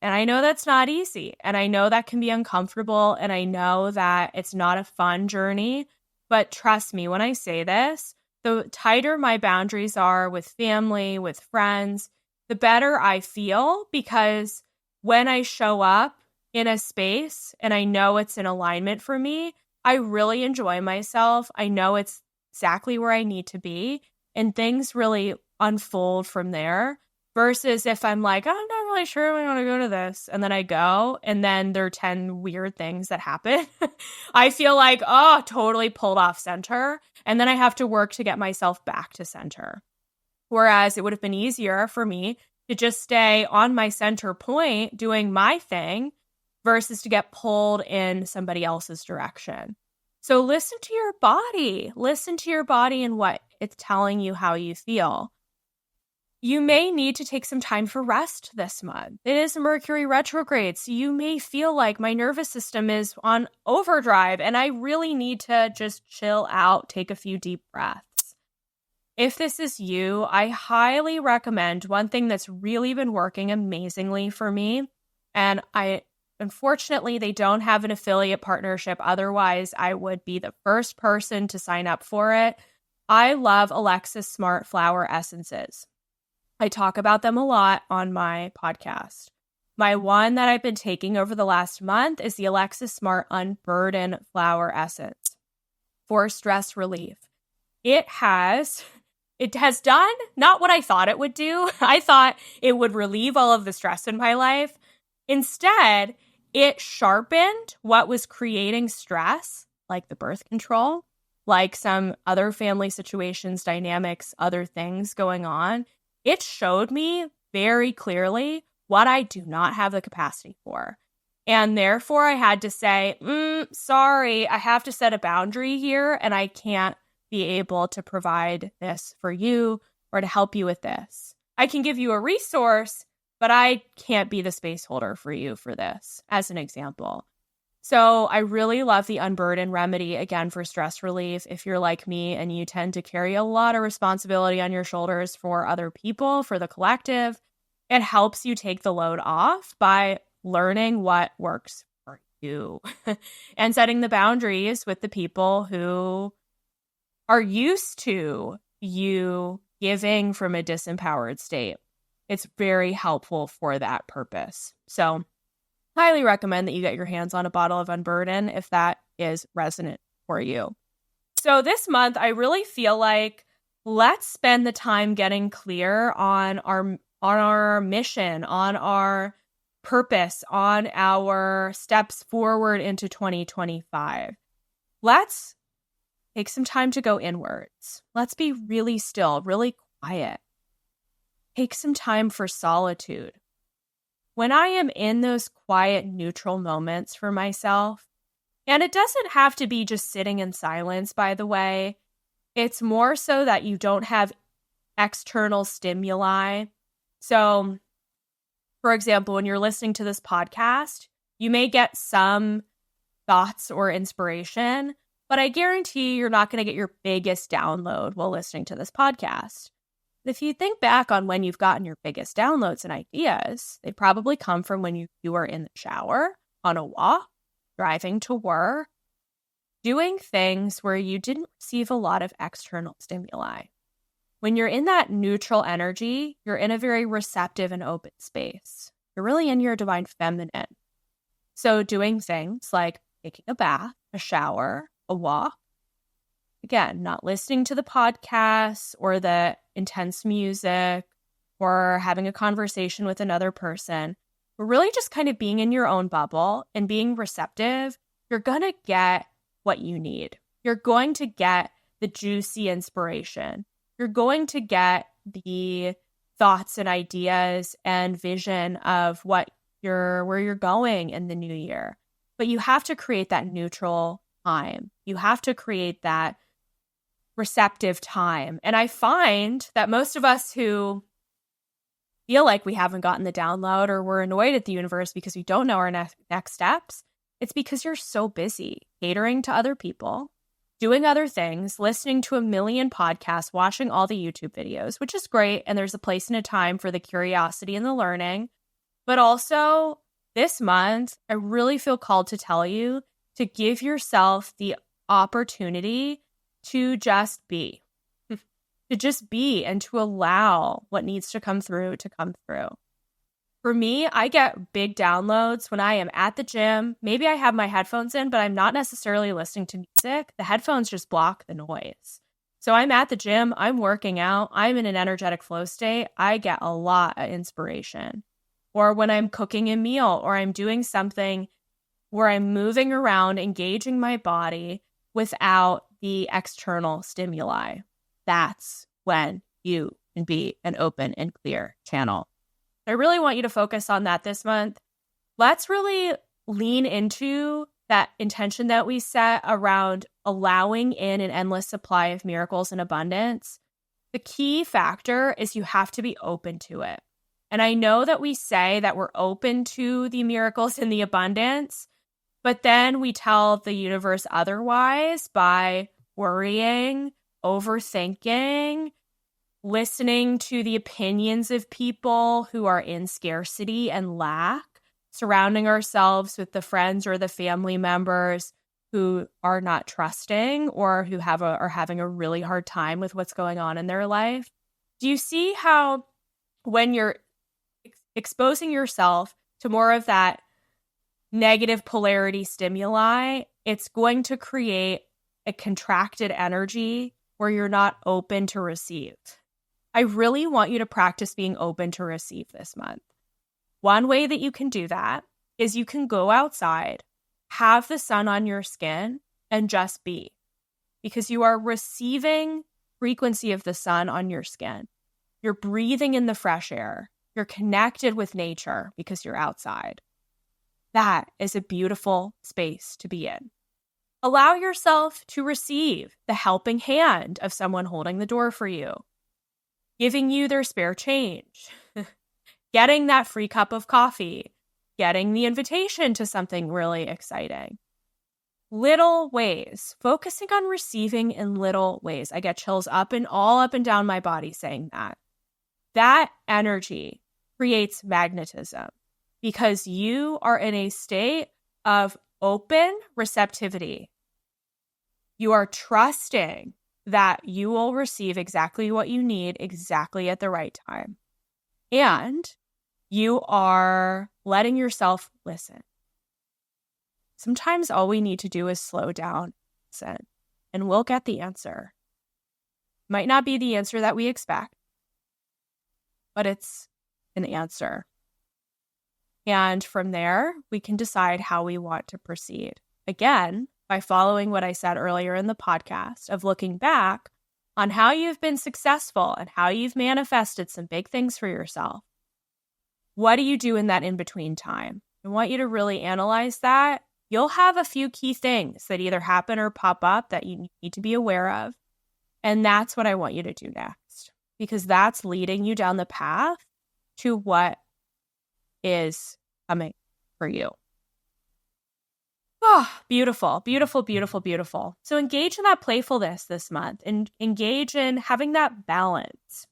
And I know that's not easy, and I know that can be uncomfortable, and I know that it's not a fun journey, but trust me when I say this, the tighter my boundaries are with family, with friends, the better I feel, because when I show up in a space and I know it's in alignment for me, I really enjoy myself. I know it's exactly where I need to be, and things really unfold from there. Versus if I'm like, I'm not really sure I want to go to this, and then I go, and then there are 10 weird things that happen. I feel like, totally pulled off center, and then I have to work to get myself back to center. Whereas it would have been easier for me to just stay on my center point doing my thing versus to get pulled in somebody else's direction. So listen to your body. Listen to your body and what it's telling you how you feel. You may need to take some time for rest this month. It is Mercury retrograde, so you may feel like my nervous system is on overdrive and I really need to just chill out, take a few deep breaths. If this is you, I highly recommend one thing that's really been working amazingly for me, and unfortunately, they don't have an affiliate partnership. Otherwise, I would be the first person to sign up for it. I love Alexis Smart Flower Essences. I talk about them a lot on my podcast. My one that I've been taking over the last month is the Alexis Smart Unburden Flower Essence for stress relief. It has done not what I thought it would do. I thought it would relieve all of the stress in my life. Instead, it sharpened what was creating stress, like the birth control, like some other family situations, dynamics, other things going on. It showed me very clearly what I do not have the capacity for. And therefore, I had to say, sorry, I have to set a boundary here, and I can't be able to provide this for you or to help you with this. I can give you a resource, but I can't be the space holder for you for this, as an example. So I really love the Unburden remedy, again, for stress relief. If you're like me and you tend to carry a lot of responsibility on your shoulders for other people, for the collective, it helps you take the load off by learning what works for you and setting the boundaries with the people who are used to you giving from a disempowered state. It's very helpful for that purpose. So highly recommend that you get your hands on a bottle of Unburden if that is resonant for you. So this month, I really feel like let's spend the time getting clear on our mission, on our purpose on our steps forward into 2025. Let's take some time to go inwards. Let's be really still, really quiet. Take some time for solitude. When I am in those quiet, neutral moments for myself, and it doesn't have to be just sitting in silence, by the way. It's more so that you don't have external stimuli. So, for example, when you're listening to this podcast, you may get some thoughts or inspiration, but I guarantee you're not going to get your biggest download while listening to this podcast. If you think back on when you've gotten your biggest downloads and ideas, they probably come from when you were in the shower, on a walk, driving to work, doing things where you didn't receive a lot of external stimuli. When you're in that neutral energy, you're in a very receptive and open space. You're really in your divine feminine. So doing things like taking a bath, a shower, a walk, again, not listening to the podcasts or the intense music or having a conversation with another person, but really just kind of being in your own bubble and being receptive, you're going to get what you need. You're going to get the juicy inspiration. You're going to get the thoughts and ideas and vision of where you're going in the new year. But you have to create that neutral time. You have to create that receptive time. And I find that most of us who feel like we haven't gotten the download or we're annoyed at the universe because we don't know our next steps, it's because you're so busy catering to other people, doing other things, listening to a million podcasts, watching all the YouTube videos, which is great. And there's a place and a time for the curiosity and the learning. But also this month, I really feel called to tell you to give yourself the opportunity to just be. To just be and to allow what needs to come through to come through. For me, I get big downloads when I am at the gym. Maybe I have my headphones in, but I'm not necessarily listening to music. The headphones just block the noise. So I'm at the gym, I'm working out, I'm in an energetic flow state. I get a lot of inspiration. Or when I'm cooking a meal or I'm doing something where I'm moving around, engaging my body without the external stimuli. That's when you can be an open and clear channel. I really want you to focus on that this month. Let's really lean into that intention that we set around allowing in an endless supply of miracles and abundance. The key factor is you have to be open to it. And I know that we say that we're open to the miracles and the abundance, but then we tell the universe otherwise by worrying, overthinking, listening to the opinions of people who are in scarcity and lack, surrounding ourselves with the friends or the family members who are not trusting or who are having a really hard time with what's going on in their life. Do you see how when you're exposing yourself to more of that negative polarity stimuli, it's going to create a contracted energy where you're not open to receive? I really want you to practice being open to receive this month. One way that you can do that is you can go outside, have the sun on your skin, and just be. Because you are receiving frequency of the sun on your skin. You're breathing in the fresh air. You're connected with nature because you're outside. That is a beautiful space to be in. Allow yourself to receive the helping hand of someone holding the door for you, giving you their spare change, getting that free cup of coffee, getting the invitation to something really exciting. Little ways, focusing on receiving in little ways. I get chills up and down my body saying that. That energy creates magnetism because you are in a state of open receptivity. You are trusting that you will receive exactly what you need exactly at the right time. And you are letting yourself listen. Sometimes all we need to do is slow down, listen, and we'll get the answer. Might not be the answer that we expect, but it's an answer. And from there, we can decide how we want to proceed. Again, by following what I said earlier in the podcast of looking back on how you've been successful and how you've manifested some big things for yourself. What do you do in that in-between time? I want you to really analyze that. You'll have a few key things that either happen or pop up that you need to be aware of. And that's what I want you to do next, because that's leading you down the path to what is coming for you. Oh, beautiful, beautiful, beautiful, beautiful. So engage in that playfulness this month and engage in having that balance.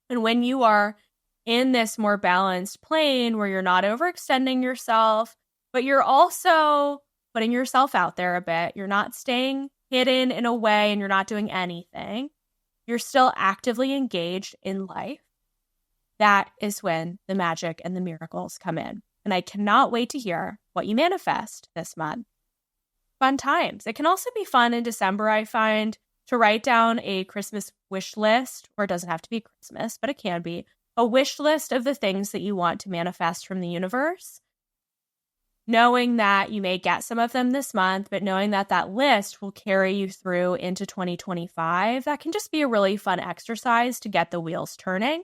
And when you are in this more balanced plane where you're not overextending yourself, but you're also putting yourself out there a bit, you're not staying hidden in a way and you're not doing anything, you're still actively engaged in life, that is when the magic and the miracles come in. And I cannot wait to hear what you manifest this month. Fun times. It can also be fun in December, I find, to write down a Christmas wish list, or it doesn't have to be Christmas, but it can be a wish list of the things that you want to manifest from the universe. Knowing that you may get some of them this month, but knowing that that list will carry you through into 2025, that can just be a really fun exercise to get the wheels turning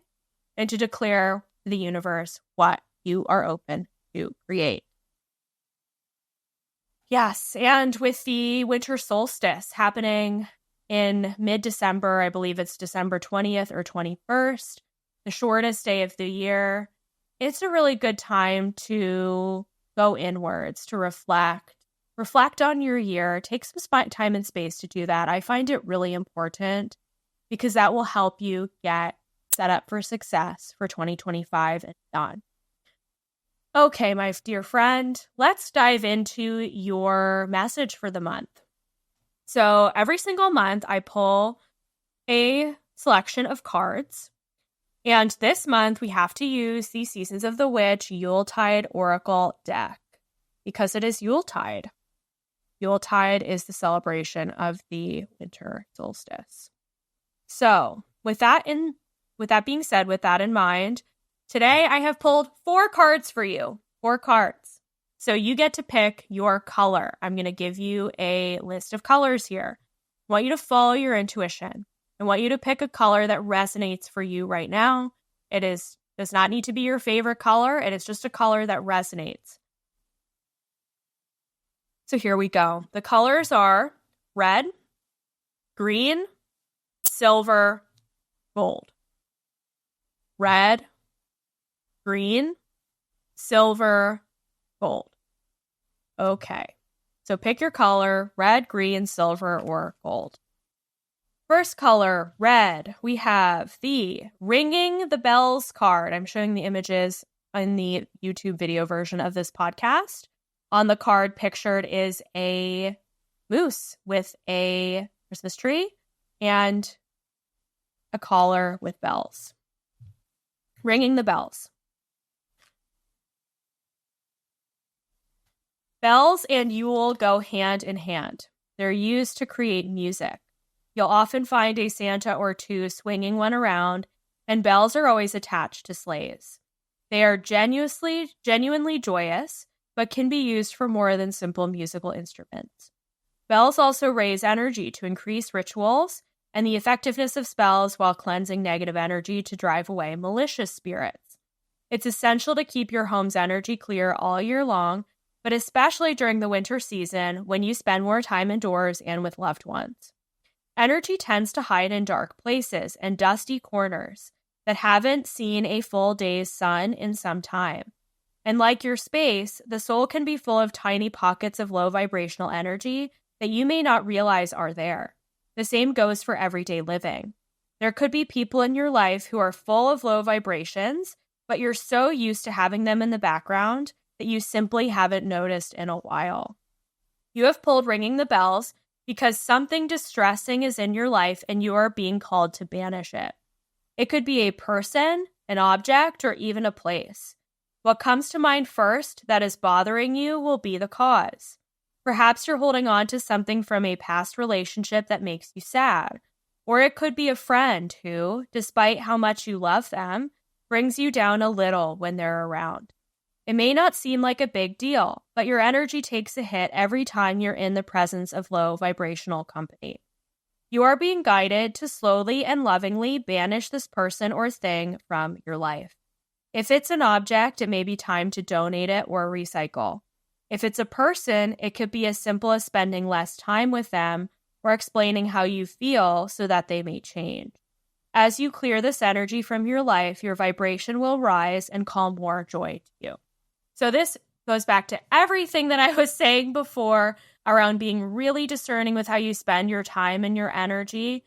and to declare to the universe what you are open to create. Yes, and with the winter solstice happening in mid-December, I believe it's December 20th or 21st, the shortest day of the year, it's a really good time to go inwards, to reflect on your year, take some time and space to do that. I find it really important because that will help you get set up for success for 2025 and beyond. Okay, my dear friend, let's dive into your message for the month. So every single month, I pull a selection of cards. And this month, we have to use the Seasons of the Witch Yuletide Oracle deck because it is Yuletide. Yuletide is the celebration of the winter solstice. So with that being said, with that in mind, today I have pulled 4 cards for you. 4 cards. So you get to pick your color. I'm going to give you a list of colors here. I want you to follow your intuition. I want you to pick a color that resonates for you right now. It does not need to be your favorite color. It is just a color that resonates. So here we go. The colors are red, green, silver, gold. Red, green, silver, gold. Okay. So pick your color, red, green, silver, or gold. First color, red, we have the Ringing the Bells card. I'm showing the images in the YouTube video version of this podcast. On the card pictured is a moose with a Christmas tree and a collar with bells. Ringing the bells. Bells and Yule go hand in hand. They're used to create music. You'll often find a Santa or two swinging one around, and bells are always attached to sleighs. They are genuinely joyous, but can be used for more than simple musical instruments. Bells also raise energy to increase rituals and the effectiveness of spells while cleansing negative energy to drive away malicious spirits. It's essential to keep your home's energy clear all year long, but especially during the winter season when you spend more time indoors and with loved ones. Energy tends to hide in dark places and dusty corners that haven't seen a full day's sun in some time. And like your space, the soul can be full of tiny pockets of low vibrational energy that you may not realize are there. The same goes for everyday living. There could be people in your life who are full of low vibrations, but you're so used to having them in the background that you simply haven't noticed in a while. You have pulled Ringing the Bells because something distressing is in your life and you are being called to banish it. It could be a person, an object, or even a place. What comes to mind first that is bothering you will be the cause. Perhaps you're holding on to something from a past relationship that makes you sad. Or it could be a friend who, despite how much you love them, brings you down a little when they're around. It may not seem like a big deal, but your energy takes a hit every time you're in the presence of low vibrational company. You are being guided to slowly and lovingly banish this person or thing from your life. If it's an object, it may be time to donate it or recycle. If it's a person, it could be as simple as spending less time with them or explaining how you feel so that they may change. As you clear this energy from your life, your vibration will rise and call more joy to you. So this goes back to everything that I was saying before around being really discerning with how you spend your time and your energy.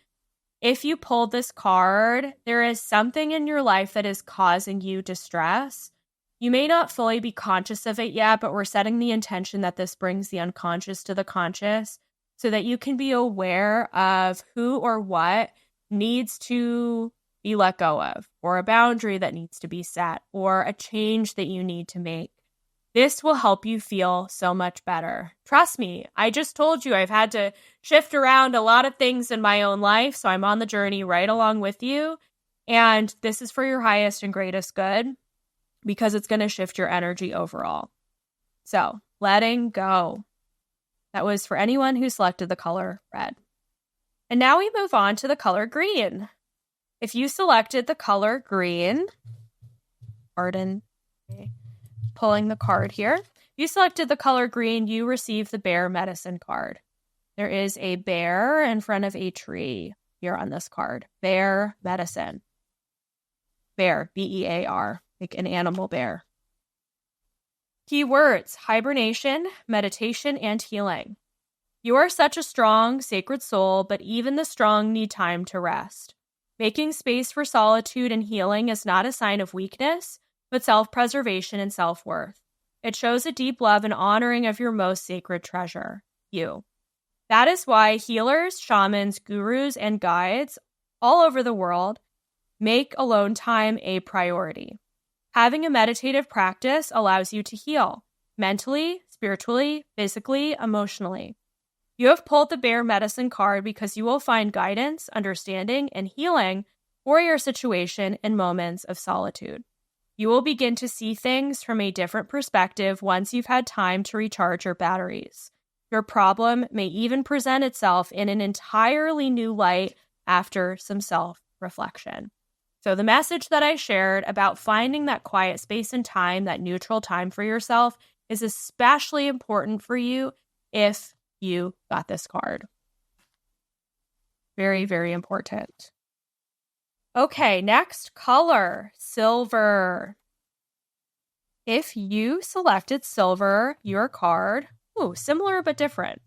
If you pulled this card, there is something in your life that is causing you distress. You may not fully be conscious of it yet, but we're setting the intention that this brings the unconscious to the conscious so that you can be aware of who or what needs to be let go of, or a boundary that needs to be set, or a change that you need to make. This will help you feel so much better. Trust me, I just told you I've had to shift around a lot of things in my own life, so I'm on the journey right along with you. And this is for your highest and greatest good because it's going to shift your energy overall. So, letting go. That was for anyone who selected the color red. And now we move on to the color green. If you selected the color green, pulling the card here. If you selected the color green, you received the bear medicine card. There is a bear in front of a tree here on this card. Bear medicine. Bear, B-E-A-R, like an animal bear. Keywords: hibernation, meditation, and healing. You are such a strong, sacred soul, but even the strong need time to rest. Making space for solitude and healing is not a sign of weakness, but self-preservation and self-worth. It shows a deep love and honoring of your most sacred treasure, you. That is why healers, shamans, gurus, and guides all over the world make alone time a priority. Having a meditative practice allows you to heal mentally, spiritually, physically, emotionally. You have pulled the bear medicine card because you will find guidance, understanding, and healing for your situation in moments of solitude. You will begin to see things from a different perspective once you've had time to recharge your batteries. Your problem may even present itself in an entirely new light after some self-reflection. So the message that I shared about finding that quiet space and time, that neutral time for yourself, is especially important for you if you got this card. Very, very important. Okay, next color, silver. If you selected silver, your card, similar but different.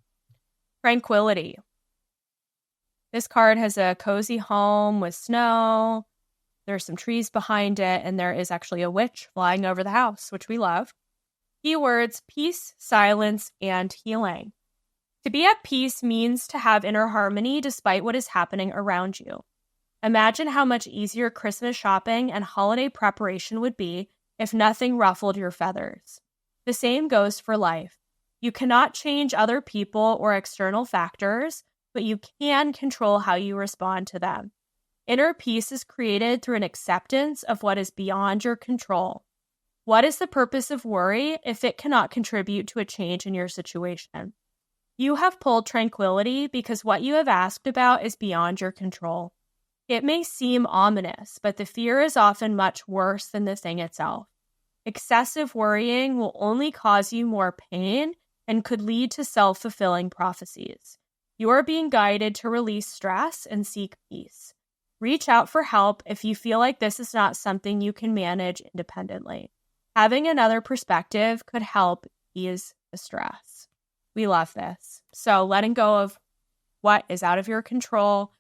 Tranquility. This card has a cozy home with snow. There's some trees behind it, and there is actually a witch flying over the house, which we love. Keywords: peace, silence, and healing. To be at peace means to have inner harmony despite what is happening around you. Imagine how much easier Christmas shopping and holiday preparation would be if nothing ruffled your feathers. The same goes for life. You cannot change other people or external factors, but you can control how you respond to them. Inner peace is created through an acceptance of what is beyond your control. What is the purpose of worry if it cannot contribute to a change in your situation? You have pulled tranquility because what you have asked about is beyond your control. It may seem ominous, but the fear is often much worse than the thing itself. Excessive worrying will only cause you more pain and could lead to self-fulfilling prophecies. You are being guided to release stress and seek peace. Reach out for help if you feel like this is not something you can manage independently. Having another perspective could help ease the stress. We love this. So letting go of what is out of your control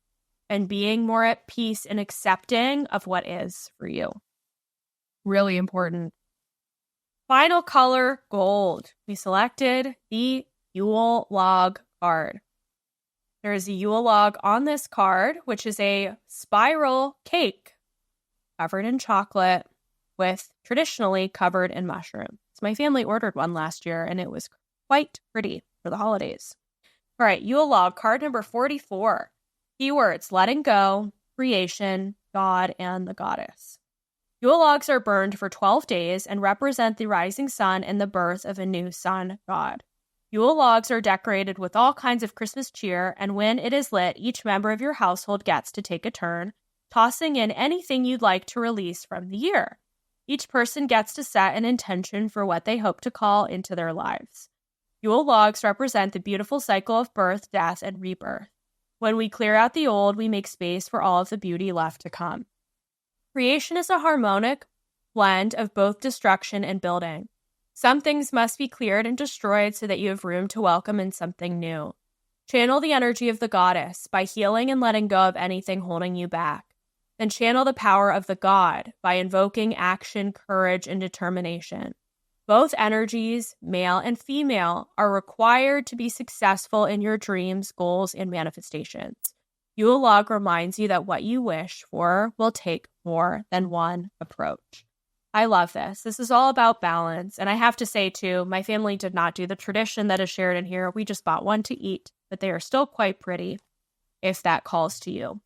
and being more at peace and accepting of what is for you. Really important. Final color, gold. We selected the Yule log card. There is a Yule log on this card, which is a spiral cake covered in chocolate with traditionally covered in mushrooms. My family ordered one last year and it was quite pretty for the holidays. All right, Yule log card number 44. Keywords: letting go, creation, God, and the goddess. Yule logs are burned for 12 days and represent the rising sun and the birth of a new sun god. Yule logs are decorated with all kinds of Christmas cheer, and when it is lit, each member of your household gets to take a turn, tossing in anything you'd like to release from the year. Each person gets to set an intention for what they hope to call into their lives. Yule logs represent the beautiful cycle of birth, death, and rebirth. When we clear out the old, we make space for all of the beauty left to come. Creation is a harmonic blend of both destruction and building. Some things must be cleared and destroyed so that you have room to welcome in something new. Channel the energy of the goddess by healing and letting go of anything holding you back. Then channel the power of the god by invoking action, courage, and determination. Both energies, male and female, are required to be successful in your dreams, goals, and manifestations. Yule log reminds you that what you wish for will take more than one approach. I love this. This is all about balance. And I have to say, too, my family did not do the tradition that is shared in here. We just bought one to eat, but they are still quite pretty if that calls to you.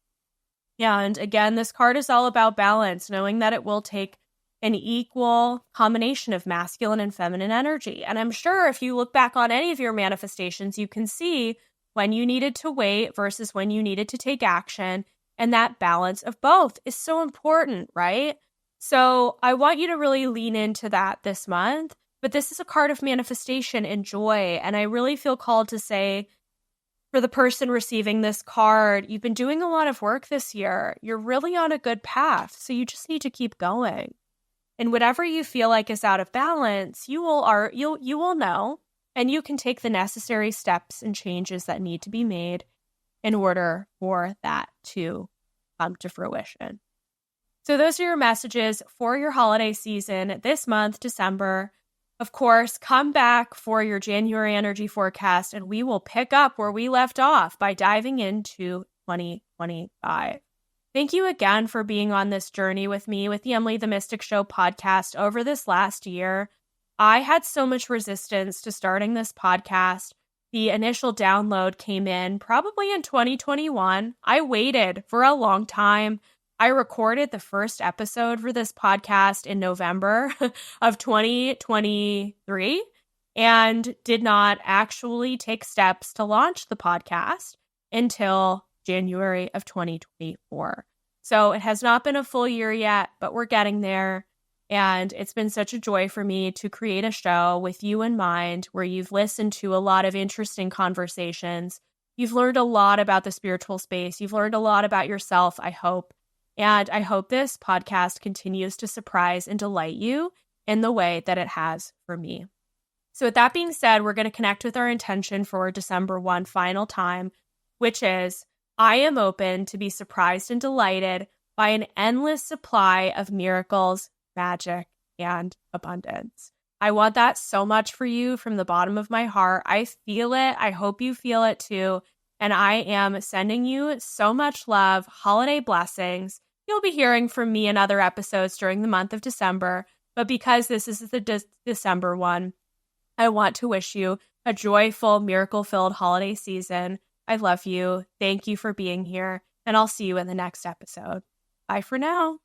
Yeah, and again, this card is all about balance, knowing that it will take an equal combination of masculine and feminine energy. And I'm sure if you look back on any of your manifestations, you can see when you needed to wait versus when you needed to take action. And that balance of both is so important, right? So I want you to really lean into that this month. But this is a card of manifestation and joy. And I really feel called to say, for the person receiving this card, you've been doing a lot of work this year. You're really on a good path. So you just need to keep going. And whatever you feel like is out of balance, you will know, and you can take the necessary steps and changes that need to be made in order for that to come to fruition. So those are your messages for your holiday season this month, December. Of course, come back for your January energy forecast, and we will pick up where we left off by diving into 2025. Thank you again for being on this journey with me with the Emily the Mystic Show podcast over this last year. I had so much resistance to starting this podcast. The initial download came in probably in 2021. I waited for a long time. I recorded the first episode for this podcast in November of 2023 and did not actually take steps to launch the podcast until January of 2024. So it has not been a full year yet, but we're getting there. And it's been such a joy for me to create a show with you in mind where you've listened to a lot of interesting conversations. You've learned a lot about the spiritual space. You've learned a lot about yourself, I hope. And I hope this podcast continues to surprise and delight you in the way that it has for me. So with that being said, we're going to connect with our intention for December 1 final time, which is, I am open to be surprised and delighted by an endless supply of miracles, magic, and abundance. I want that so much for you from the bottom of my heart. I feel it. I hope you feel it too. And I am sending you so much love, holiday blessings. You'll be hearing from me in other episodes during the month of December. But because this is the December one, I want to wish you a joyful, miracle-filled holiday season. I love you. Thank you for being here, and I'll see you in the next episode. Bye for now.